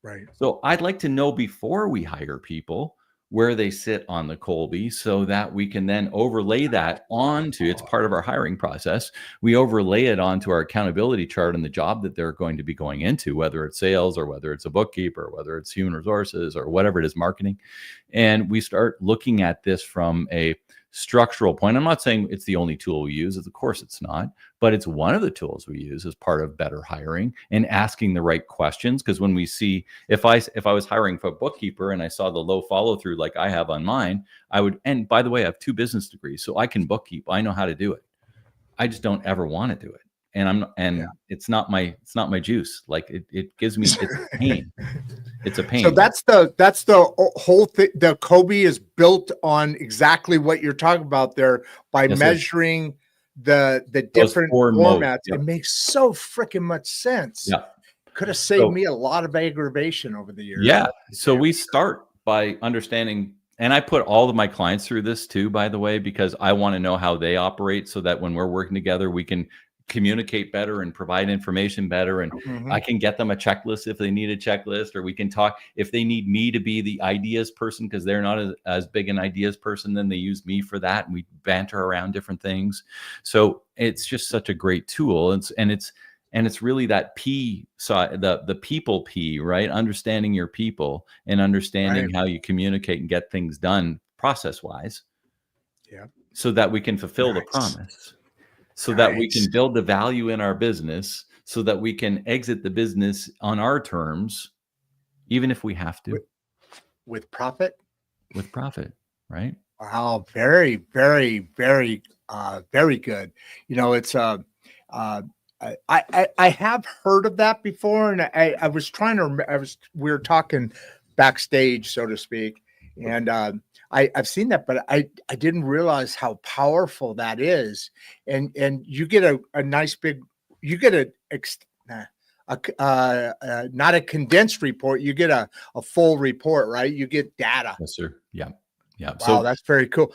Right. So I'd like to know before we hire people where they sit on the Kolbe, so that we can then overlay that onto, it's part of our hiring process. We overlay it onto our accountability chart and the job that they're going to be going into, whether it's sales or whether it's a bookkeeper, or whether it's human resources or whatever it is, marketing. And we start looking at this from a structural point. I'm not saying it's the only tool we use. Of course it's not, but it's one of the tools we use as part of better hiring and asking the right questions. Because when we see, if I was hiring for a bookkeeper and I saw the low follow through like I have on mine, I would, and by the way, I have 2 business degrees, so I can bookkeep. I know how to do it. I just don't ever want to do it. And it's not my juice. Like it gives me, it's a pain. It's a pain. So that's the whole thing. The Kolbe is built on exactly what you're talking about there by measuring the different formats. It makes so freaking much sense. Yeah. Could have saved me a lot of aggravation over the years. Yeah. So we start by understanding, and I put all of my clients through this too, by the way, because I want to know how they operate so that when we're working together, we can communicate better and provide information better. And I can get them a checklist if they need a checklist, or we can talk if they need me to be the ideas person, because they're not as big an ideas person, then they use me for that. And we banter around different things. So it's just such a great tool. And it's really that P side, the people P, right? Understanding your people and understanding how you communicate and get things done process wise. Yeah. So that we can fulfill the promise. So that we can build the value in our business, so that we can exit the business on our terms, even if we have to. With profit? With profit, right? Wow. Very, very, very, very good. It's I have heard of that before, and I was trying to remember. We were talking backstage, so to speak, and I've seen that, but I didn't realize how powerful that is. And you get a nice big, you get not a condensed report, you get a full report, right? You get data. Yes, sir. Yeah. Yeah. Wow, So that's very cool.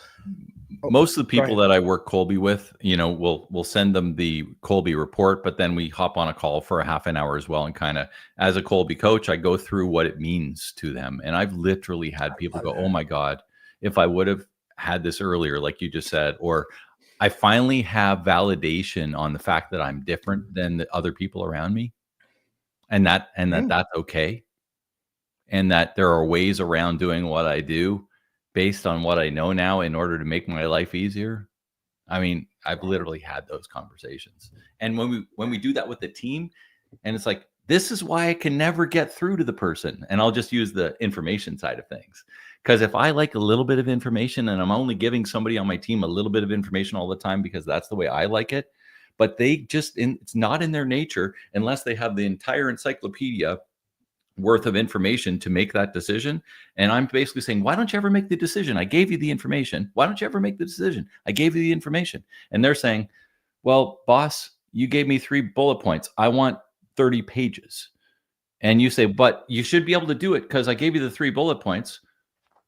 most of the Go people ahead. that I work Kolbe with, we'll send them the Kolbe report, but then we hop on a call for a half an hour as well. And kind of as a Kolbe coach, I go through what it means to them. And I've literally had people love go, that. "Oh my God, if I would have had this earlier," like you just said, or I finally have validation on the fact that I'm different than the other people around me, and that's okay. And that there are ways around doing what I do based on what I know now in order to make my life easier. I mean, I've literally had those conversations. And when we do that with the team, and it's like, this is why I can never get through to the person. And I'll just use the information side of things. Because if I like a little bit of information and I'm only giving somebody on my team a little bit of information all the time because that's the way I like it, but it's not in their nature unless they have the entire encyclopedia worth of information to make that decision. And I'm basically saying, why don't you ever make the decision? I gave you the information. Why don't you ever make the decision? I gave you the information. And they're saying, well, boss, you gave me 3 bullet points. I want 30 pages. And you say, but you should be able to do it because I gave you the 3 bullet points.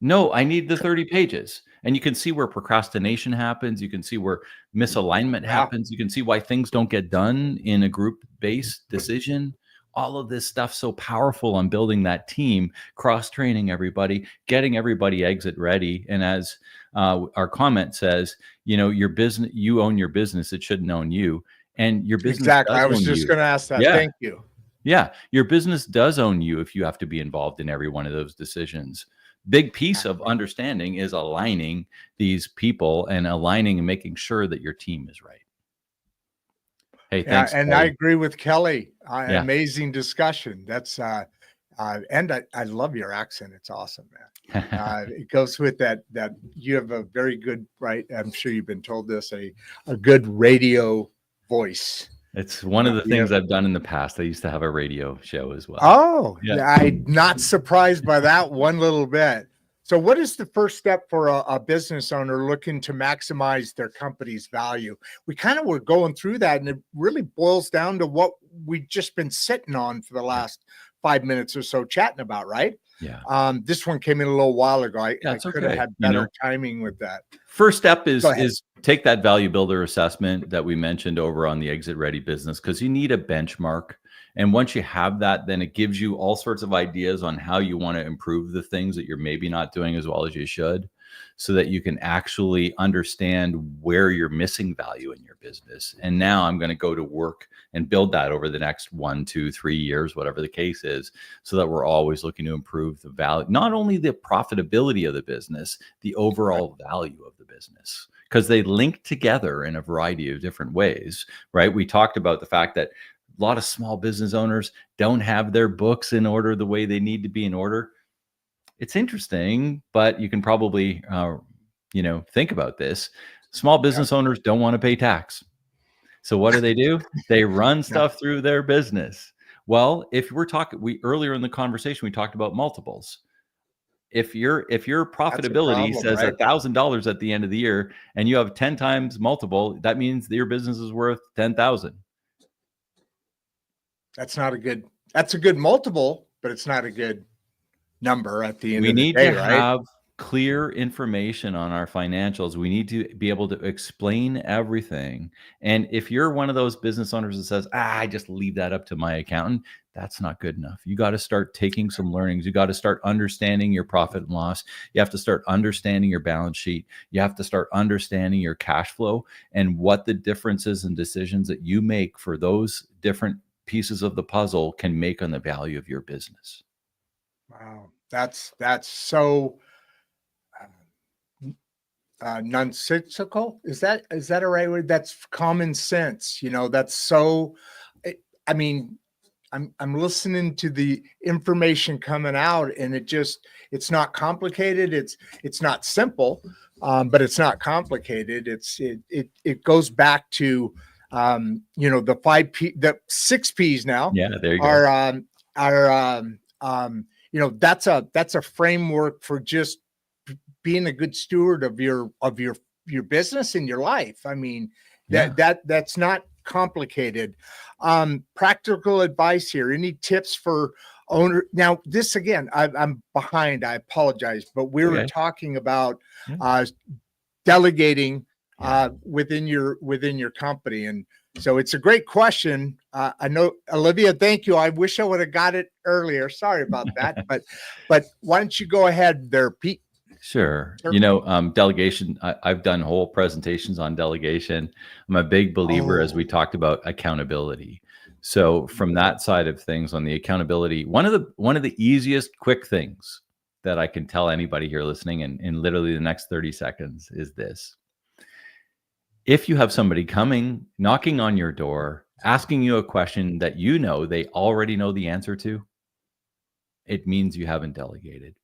No, I need the 30 pages. And you can see where procrastination happens. You can see where misalignment happens. You can see why things don't get done in a group-based decision. All of this stuff so powerful on building that team, cross-training everybody, getting everybody exit ready. And as our comment says, your business, you own your business. It shouldn't own you. And your business Exactly. does I was own just you. going to ask that. Yeah. Thank you. Yeah. Your business does own you if you have to be involved in every one of those decisions. Big piece of understanding is aligning these people and aligning and making sure that your team is right. Hey, thanks. And Kelly. I agree with Kelly. Yeah. Amazing discussion. That's and I love your accent. It's awesome, man. It goes with that you have a very good, right? I'm sure you've been told this, a good radio voice. It's one of the things I've done in the past. I used to have a radio show as well. Oh, yeah. I'm not surprised by that one little bit. So what is the first step for a business owner looking to maximize their company's value? We kind of were going through that, and it really boils down to what we've just been sitting on for the last 5 minutes or so chatting about, right? Yeah. This one came in a little while ago. I could have had better timing with that. First step is take that value builder assessment that we mentioned over on the Exit Ready business, because you need a benchmark. And once you have that, then it gives you all sorts of ideas on how you want to improve the things that you're maybe not doing as well as you should, so that you can actually understand where you're missing value in your business. And now I'm going to go to work and build that over the next 1, 2, 3 years, whatever the case is, so that we're always looking to improve the value, not only the profitability of the business, the overall value of the business, because they link together in a variety of different ways, right? We talked about the fact that a lot of small business owners don't have their books in order the way they need to be in order. It's interesting, but you can probably, think about this. Small business owners don't want to pay tax. So what do? They run stuff through their business. Well, if we're talking, earlier in the conversation, we talked about multiples. If your profitability says $1,000 at the end of the year and you have 10 times multiple, that means that your business is worth 10,000. That's a good multiple, but it's not a good number at the end of the day. We need to have clear information on our financials. We need to be able to explain everything. And if you're one of those business owners that says, I just leave that up to my accountant, that's not good enough. You got to start taking some learnings. You got to start understanding your profit and loss. You have to start understanding your balance sheet. You have to start understanding your cash flow and what the differences and decisions that you make for those different pieces of the puzzle can make on the value of your business. Wow. That's so nonsensical. Is that a right word? That's common sense. That's so, I mean, I'm listening to the information coming out, and it's not complicated. It's not simple, but it's not complicated. It goes back to, the 5 P, the 6 Ps now. Yeah, there you go. That's a framework for just being a good steward of your business and your life. I mean, that's not complicated. Practical advice here. Any tips for owner. Now, this again, I'm behind. I apologize, but we were Okay. talking about Yeah. delegating Yeah. within your company, and so it's a great question. I know, Olivia. Thank you. I wish I would have got it earlier. Sorry about that, but why don't you go ahead there, Pete? Sure. Sure. Delegation, I've done whole presentations on delegation. I'm a big believer, as we talked about, accountability. So from that side of things, on the accountability, one of the easiest quick things that I can tell anybody here listening in literally the next 30 seconds is this. If you have somebody coming, knocking on your door, asking you a question that you know they already know the answer to, it means you haven't delegated.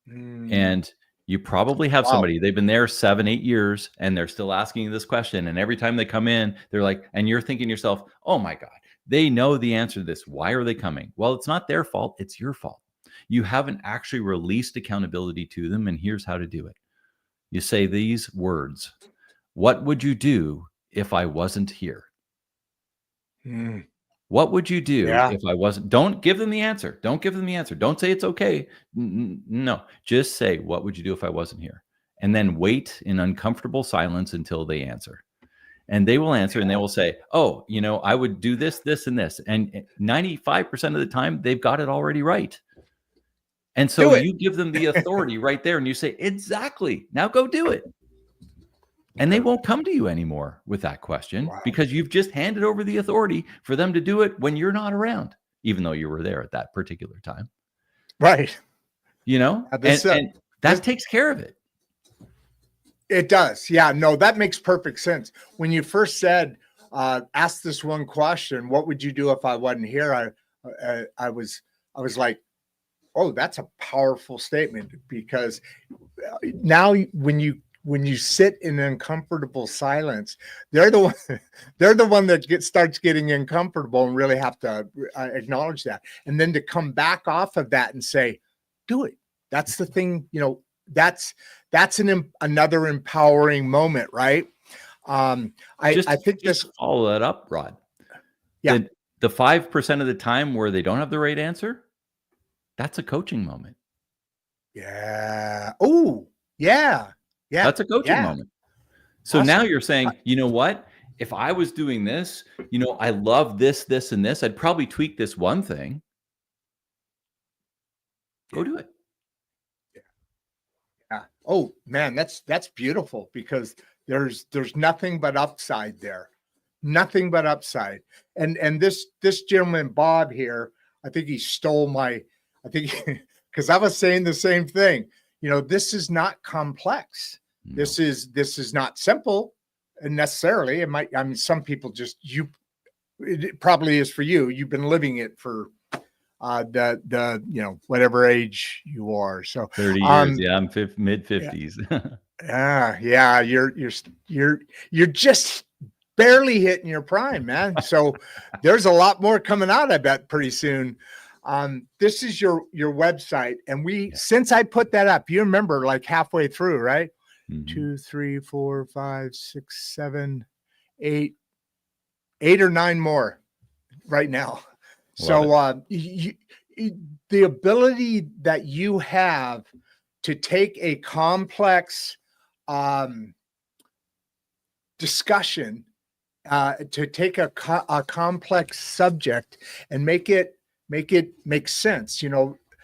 And you probably have somebody, they've been there 7, 8 years, and they're still asking you this question. And every time they come in, they're like, and you're thinking to yourself, oh my God, they know the answer to this. Why are they coming? Well, it's not their fault. It's your fault. You haven't actually released accountability to them. And here's how to do it. You say these words. What would you do if I wasn't here? What would you do if I wasn't? Don't give them the answer. Don't give them the answer. Don't say it's okay. No, just say, what would you do if I wasn't here? And then wait in uncomfortable silence until they answer. And they will answer and they will say, oh, I would do this, this, and this. And 95% of the time, they've got it already right. And so you give them the authority right there and you say, exactly, now go do it. And they won't come to you anymore with that question because you've just handed over the authority for them to do it when you're not around, even though you were there at that particular time. Right. And that takes care of it. It does. Yeah, no, that makes perfect sense. When you first said, ask this one question, what would you do if I wasn't here? I was like, oh, that's a powerful statement, because now when you sit in uncomfortable silence, they're the one that starts getting uncomfortable and really have to acknowledge that. And then to come back off of that and say, do it. That's the thing, that's another empowering moment, right? I think just follow that up, Rod. Yeah. The 5% of the time where they don't have the right answer, that's a coaching moment. Yeah. Oh, yeah. Yeah. That's a coaching moment. So now you're saying, you know what? If I was doing this, I love this, this, and this, I'd probably tweak this one thing. Go do it. Yeah. Oh man, that's beautiful, because there's nothing but upside there. Nothing but upside. And this gentleman, Bob here, I think he stole because I was saying the same thing. This is not complex. No. This is not simple necessarily. It might, some people it probably is for you. You've been living it for whatever age you are. So 30 years. Yeah, I'm mid 50s. Yeah. You're just barely hitting your prime, man. So there's a lot more coming out, I bet, pretty soon. This is your website. And since I put that up, you remember, like halfway through, right? 2, 3, 4, 5, 6, 7, 8 or 9 more right now. So the ability that you have to take a complex discussion, to take a complex subject and make it make sense.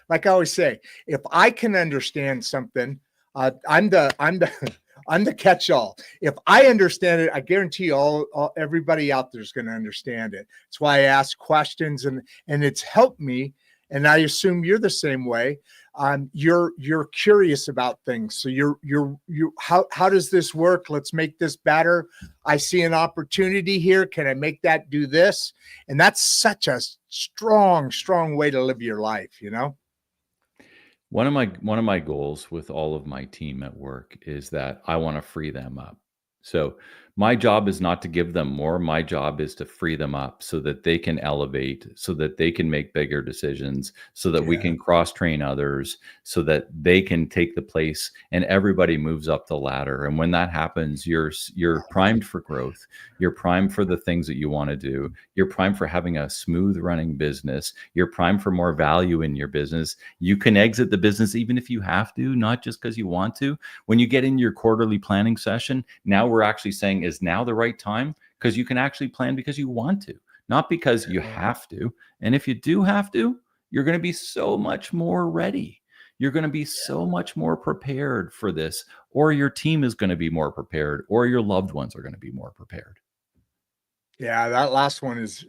Like I always say, if I can understand something, I'm the catch-all. If I understand it, I guarantee you everybody out there is going to understand it. That's why I ask questions, and it's helped me. And I assume you're the same way. You're curious about things. So how does this work? Let's make this better. I see an opportunity here. Can I make that do this? And that's such a strong way to live your life, One of my goals with all of my team at work is that I want to free them up. So My job is not to give them more. My job is to free them up so that they can elevate, so that they can make bigger decisions, so that we can cross-train others, so that they can take the place and everybody moves up the ladder. And when that happens, you're primed for growth. You're primed for the things that you want to do. You're primed for having a smooth running business. You're primed for more value in your business. You can exit the business even if you have to, not just because you want to. When you get in your quarterly planning session, now we're actually saying, is now the right time? Because you can actually plan because you want to, not because you have to. And if you do have to, you're going to be so much more ready. You're going to be so much more prepared for this, or your team is going to be more prepared, or your loved ones are going to be more prepared. Yeah, that last one is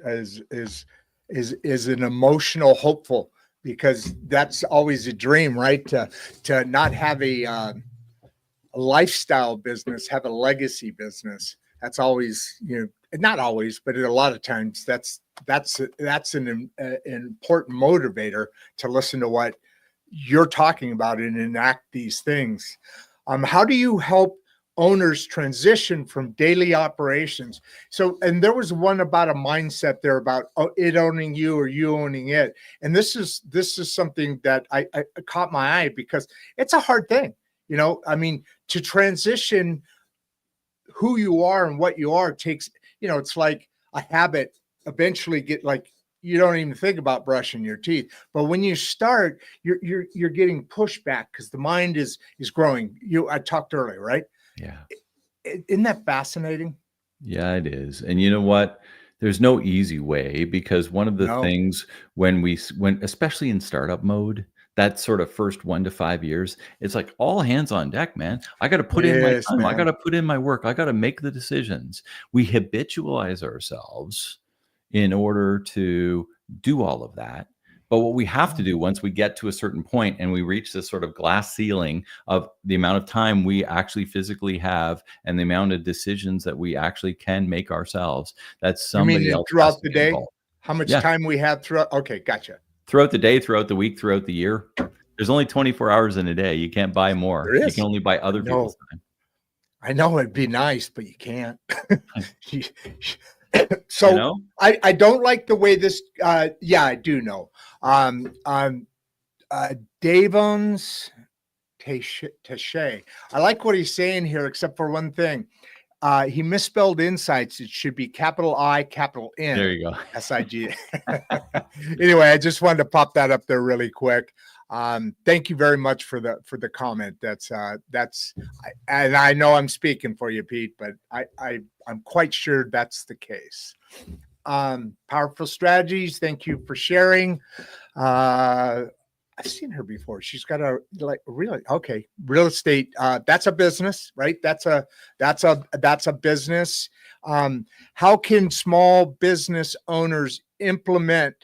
an emotional hopeful, because that's always a dream, right? To not have a lifestyle business, have a legacy business. That's always, not always, but a lot of times that's an important motivator to listen to what you're talking about and enact these things. How do you help owners transition from daily operations? So, and there was one about a mindset there about it owning you or you owning it. And this is something that I caught my eye, because it's a hard thing. To transition who you are and what you are takes, it's like a habit. Eventually you don't even think about brushing your teeth. But when you start, you're getting pushback because the mind is growing. I talked earlier, right? Yeah. Isn't that fascinating? Yeah, it is. And you know what? There's no easy way, because one of the things when especially in startup mode, that sort of first 1 to 5 years, it's like all hands on deck, man. I got to put in my time. I got to put in my work. I got to make the decisions. We habitualize ourselves in order to do all of that. But what we have to do once we get to a certain point and we reach this sort of glass ceiling of the amount of time we actually physically have and the amount of decisions that we actually can make ourselves, that's somebody else throughout the day. How much time we have throughout? Okay, gotcha. Throughout the day, throughout the week, throughout the year. There's only 24 hours in a day. You can't buy more. You can only buy other people's time. I know it'd be nice, but you can't. So I don't like the way this. I do know. Davon's Tache. I like what he's saying here, except for one thing. He misspelled insights. It should be capital I, capital N. There you go. SIG. Anyway, I just wanted to pop that up there really quick. Thank you very much for the comment. And I know I'm speaking for you, Pete, but I'm quite sure that's the case. Powerful strategies. Thank you for sharing. I've seen her before. She's got real estate. That's a business, right? That's a business. How can small business owners implement?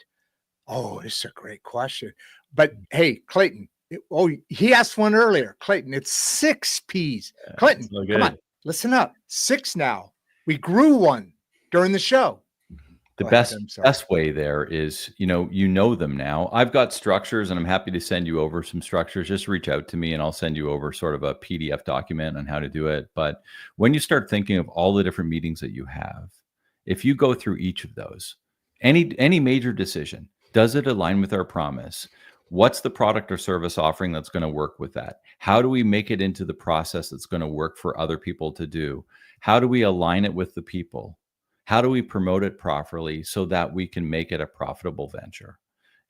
Oh, it's a great question. But hey, Clayton, he asked one earlier. Clayton, it's 6 P's. Clayton, come on, listen up. 6 now. We grew one during the show. The best way there is, you know them now. I've got structures, and I'm happy to send you over some structures. Just reach out to me and I'll send you over sort of a PDF document on how to do it. But when you start thinking of all the different meetings that you have, if you go through each of those, any major decision, does it align with our promise? What's the product or service offering that's going to work with that? How do we make it into the process that's going to work for other people to do? How do we align it with the people? How do we promote it properly so that we can make it a profitable venture?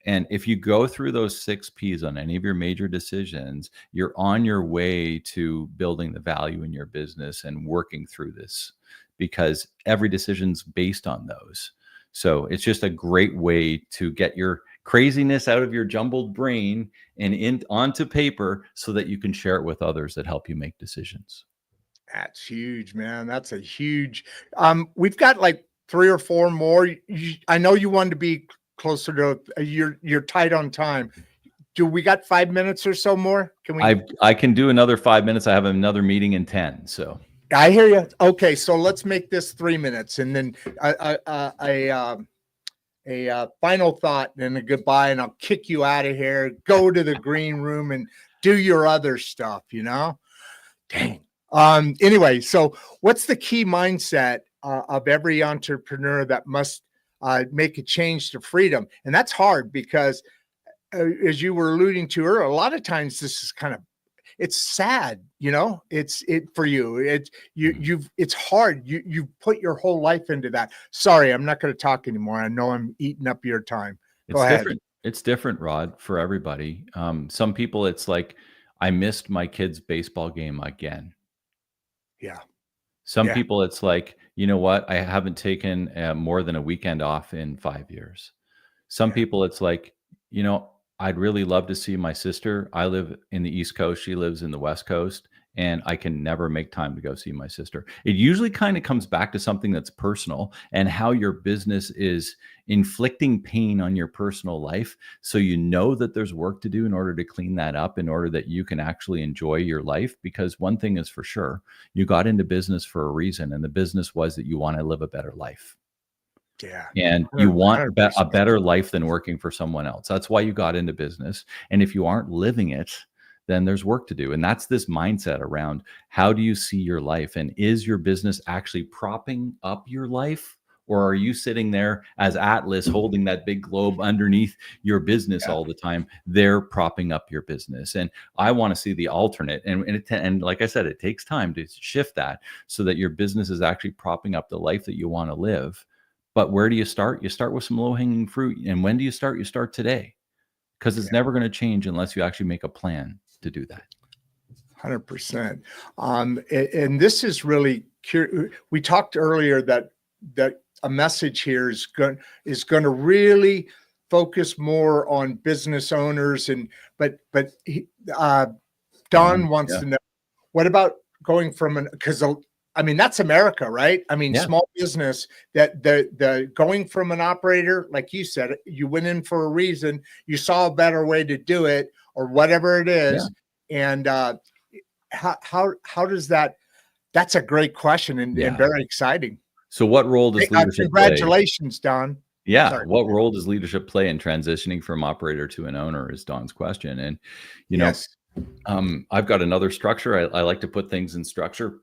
And if you go through those 6 P's on any of your major decisions, you're on your way to building the value in your business and working through this, because every decision's based on those. So it's just a great way to get your craziness out of your jumbled brain and onto paper so that you can share it with others that help you make decisions. That's huge, man. That's a huge. We've got like 3 or 4 more. I know you wanted to be closer to. You're tight on time. Do we got 5 minutes or so more? Can we? I can do another 5 minutes. I have another meeting in 10. So I hear you. Okay, so let's make this 3 minutes, and then a final thought and a goodbye, and I'll kick you out of here. Go to the green room and do your other stuff. Dang. Anyway, so what's the key mindset of every entrepreneur that must make a change to freedom? And that's hard because, as you were alluding to earlier, a lot of times this is kind of, it's sad, it's for you. It's hard. You've put your whole life into that. Sorry, I'm not going to talk anymore. I know I'm eating up your time. Go ahead. Different. It's different, Rod, for everybody. Some people, it's like, I missed my kid's baseball game again. Yeah. Some people, it's like, you know what? I haven't taken more than a weekend off in 5 years. Some people, it's like, I'd really love to see my sister. I live in the East Coast. She lives in the West Coast, and I can never make time to go see my sister. It usually kind of comes back to something that's personal and how your business is inflicting pain on your personal life. So you know that there's work to do in order to clean that up, in order that you can actually enjoy your life. Because one thing is for sure, you got into business for a reason, and the business was that you want to live a better life. Yeah. And you want a better life than working for someone else. That's why you got into business. And if you aren't living it, then there's work to do. And that's this mindset around, how do you see your life? And is your business actually propping up your life? Or are you sitting there as Atlas holding that big globe underneath your business all the time? They're propping up your business. And I want to see the alternate. And like I said, it takes time to shift that so that your business is actually propping up the life that you want to live. But where do you start? You start with some low-hanging fruit. And when do you start? You start today, because it's never going to change unless you actually make a plan to do that. 100%. And this is really curious. We talked earlier that a message here is going to really focus more on business owners. But Don wants to know, what about going from because that's America, right? Small business, that the going from an operator, like you said, you went in for a reason, you saw a better way to do it, or whatever it is. And how does that's a great question and very exciting. So what role does leadership congratulations, play? Don. Yeah. Sorry. What role does leadership play in transitioning from operator to an owner is Don's question. And, I've got another structure. I like to put things in structure.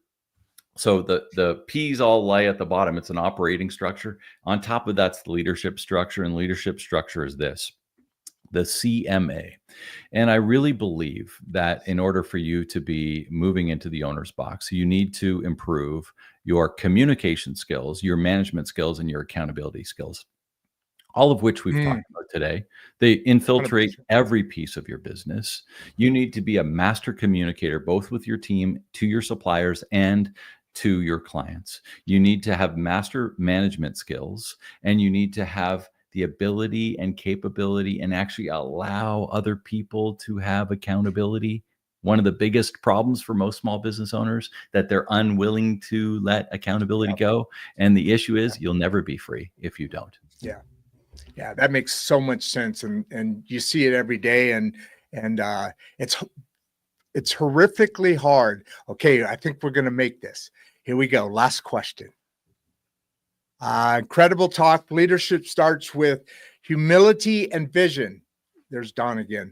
So the P's all lie at the bottom. It's an operating structure. On top of that's the leadership structure, and leadership structure is this, the CMA. And I really believe that in order for you to be moving into the owner's box, you need to improve your communication skills, your management skills, and your accountability skills, all of which we've talked about today. They infiltrate 100%. Every piece of your business. You need to be a master communicator, both with your team, to your suppliers, and to your clients. You need to have master management skills, and you need to have the ability and capability and actually allow other people to have accountability. One of the biggest problems for most small business owners, that they're unwilling to let accountability go. And the issue is you'll never be free if you don't. Yeah. Yeah, that makes so much sense. And you see it every day, and it's horrifically hard. Okay, I think we're going to make this. Here we go. Last question. Incredible talk. Leadership starts with humility and vision. There's Don again.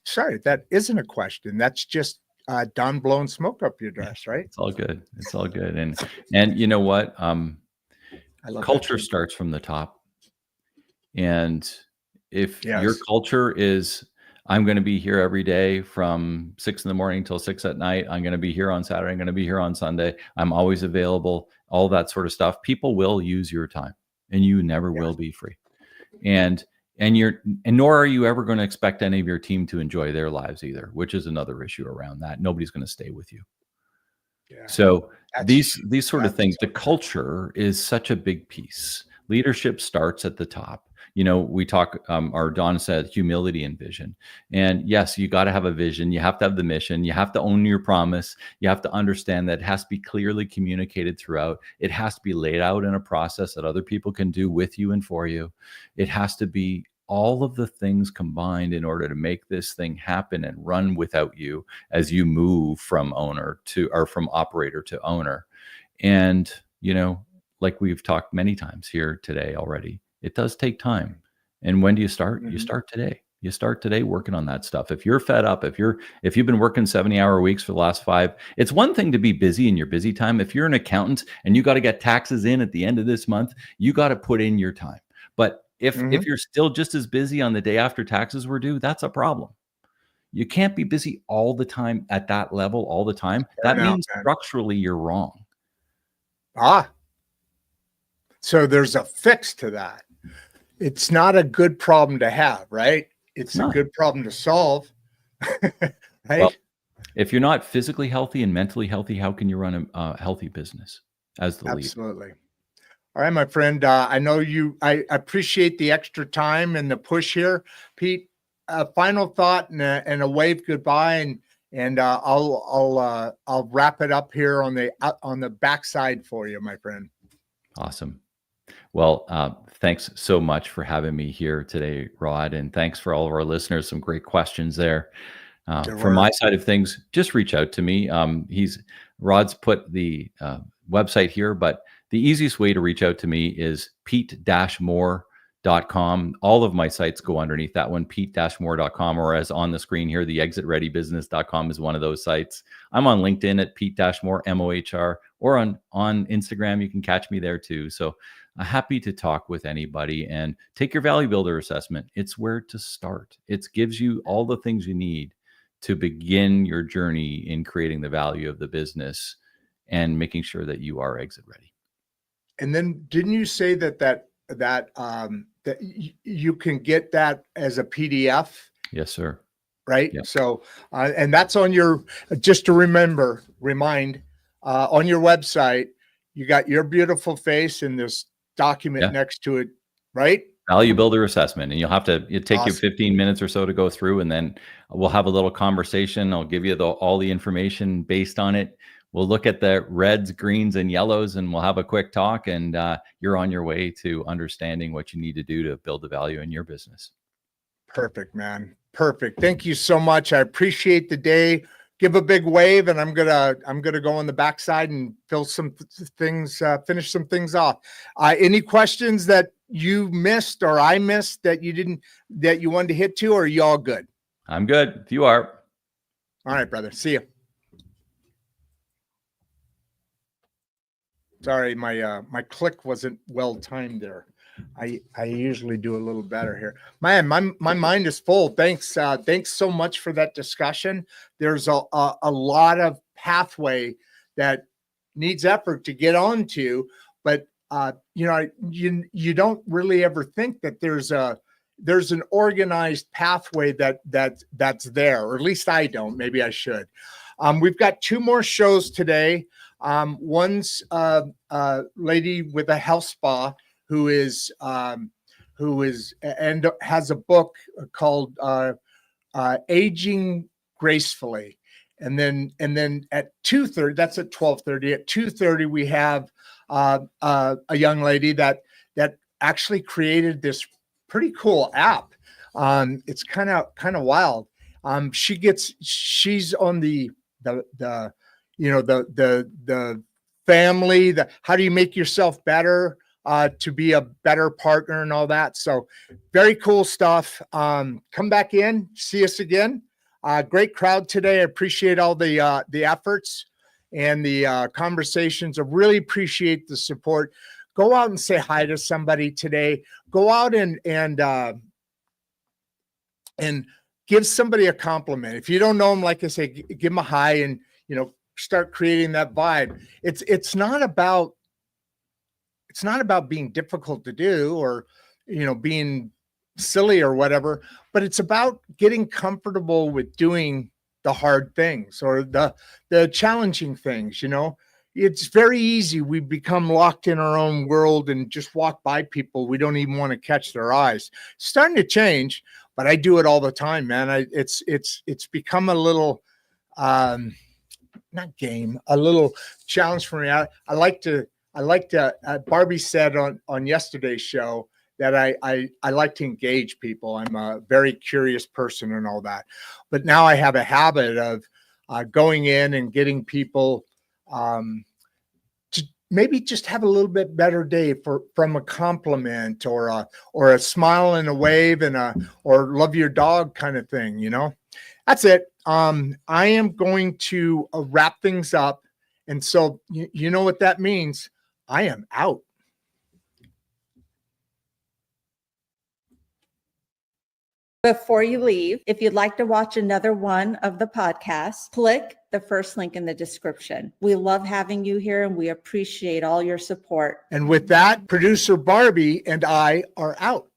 Sorry, that isn't a question. That's just Don blowing smoke up your dress, right? It's all good. It's all good. And you know what? Culture starts from the top. And if your culture is, I'm going to be here every day from 6 a.m. till 6 p.m. I'm going to be here on Saturday. I'm going to be here on Sunday. I'm always available. All that sort of stuff. People will use your time, and you never will be free. And nor are you ever going to expect any of your team to enjoy their lives either, which is another issue around that. Nobody's going to stay with you. Yeah. So these sort of things, the culture is such a big piece. Leadership starts at the top. We talk, or Don said, humility and vision. And yes, you got to have a vision. You have to have the mission. You have to own your promise. You have to understand that it has to be clearly communicated throughout. It has to be laid out in a process that other people can do with you and for you. It has to be all of the things combined in order to make this thing happen and run without you as you move from from operator to owner. And, like we've talked many times here today already, it does take time. And when do you start? You start today. You start today working on that stuff. If you're fed up, if you've been working 70-hour weeks for the last 5, it's one thing to be busy in your busy time. If you're an accountant and you got to get taxes in at the end of this month, you got to put in your time. But if you're still just as busy on the day after taxes were due, that's a problem. You can't be busy all the time at that level all the time. That means structurally you're wrong. So there's a fix to that. It's not a good problem to have, right? It's a good problem to solve. Right? Well, if you're not physically healthy and mentally healthy, how can you run a healthy business as the leader? Absolutely. All right, my friend. I know I appreciate the extra time and the push here. Pete, a final thought and a wave goodbye, and I'll wrap it up here on the backside for you, my friend. Awesome. Well, thanks so much for having me here today, Rod, and thanks for all of our listeners. Some great questions there. From my side of things, just reach out to me. Rod's put the website here, but the easiest way to reach out to me is pete-mohr.com. All of my sites go underneath that one, pete-mohr.com, or as on the screen here, the exitreadybusiness.com is one of those sites. I'm on LinkedIn at pete-mohr, M-O-H-R, or on Instagram. You can catch me there too. So I'm happy to talk with anybody, and take your value builder assessment. It's where to start. It gives you all the things you need to begin your journey in creating the value of the business and making sure that you are exit ready. And then didn't you say that you can get that as a PDF? Yes, sir. Right. Yep. So, and that's on just to remind, on your website, you got your beautiful face and this document next to it, right? Value builder assessment. And it'll take you 15 minutes or so to go through, and then we'll have a little conversation. I'll give you all the information based on it. We'll look at the reds, greens, and yellows, and we'll have a quick talk, and you're on your way to understanding what you need to do to build the value in your business. Perfect, man. Perfect. Thank you so much. I appreciate the day. Give a big wave, and I'm gonna go on the backside and finish some things off. Any questions that you missed or I missed that you wanted to hit to, or are you all good? I'm good. If you are. All right, brother. See you. Sorry, my click wasn't well timed there. I usually do a little better here. Man, my mind is full. Thanks so much for that discussion. There's a lot of pathway that needs effort to get onto, but you don't really ever think that there's an organized pathway that's there, or at least I don't. Maybe I should. We've got 2 more shows today. One's a lady with a health spa who is and has a book called Aging Gracefully. And then at 2:30, that's at 12:30. At 2:30, we have a young lady that actually created this pretty cool app. It's kind of wild. She's on the family, how do you make yourself better to be a better partner and all that. So very cool stuff. Come back in, see us again. Great crowd today. I appreciate all the efforts and the conversations. I really appreciate the support. Go out and say hi to somebody today. Go out and give somebody a compliment. If you don't know them, like I say, give them a hi and, start creating that vibe. It's not about being difficult to do or, being silly or whatever, but it's about getting comfortable with doing the hard things or the challenging things. It's very easy. We become locked in our own world and just walk by people. We don't even want to catch their eyes. It's starting to change, but I do it all the time, man. It's become a little, not game, a little challenge for me. I like to, Barbie said on yesterday's show that I like to engage people. I'm a very curious person and all that, but now I have a habit of going in and getting people maybe just have a little bit better day from a compliment or a smile and a wave and or love your dog kind of thing, you know. That's it. I am going to wrap things up. And so you know what that means. I am out. Before you leave, if you'd like to watch another one of the podcasts, click the first link in the description. We love having you here and we appreciate all your support. And with that, producer Barbie and I are out.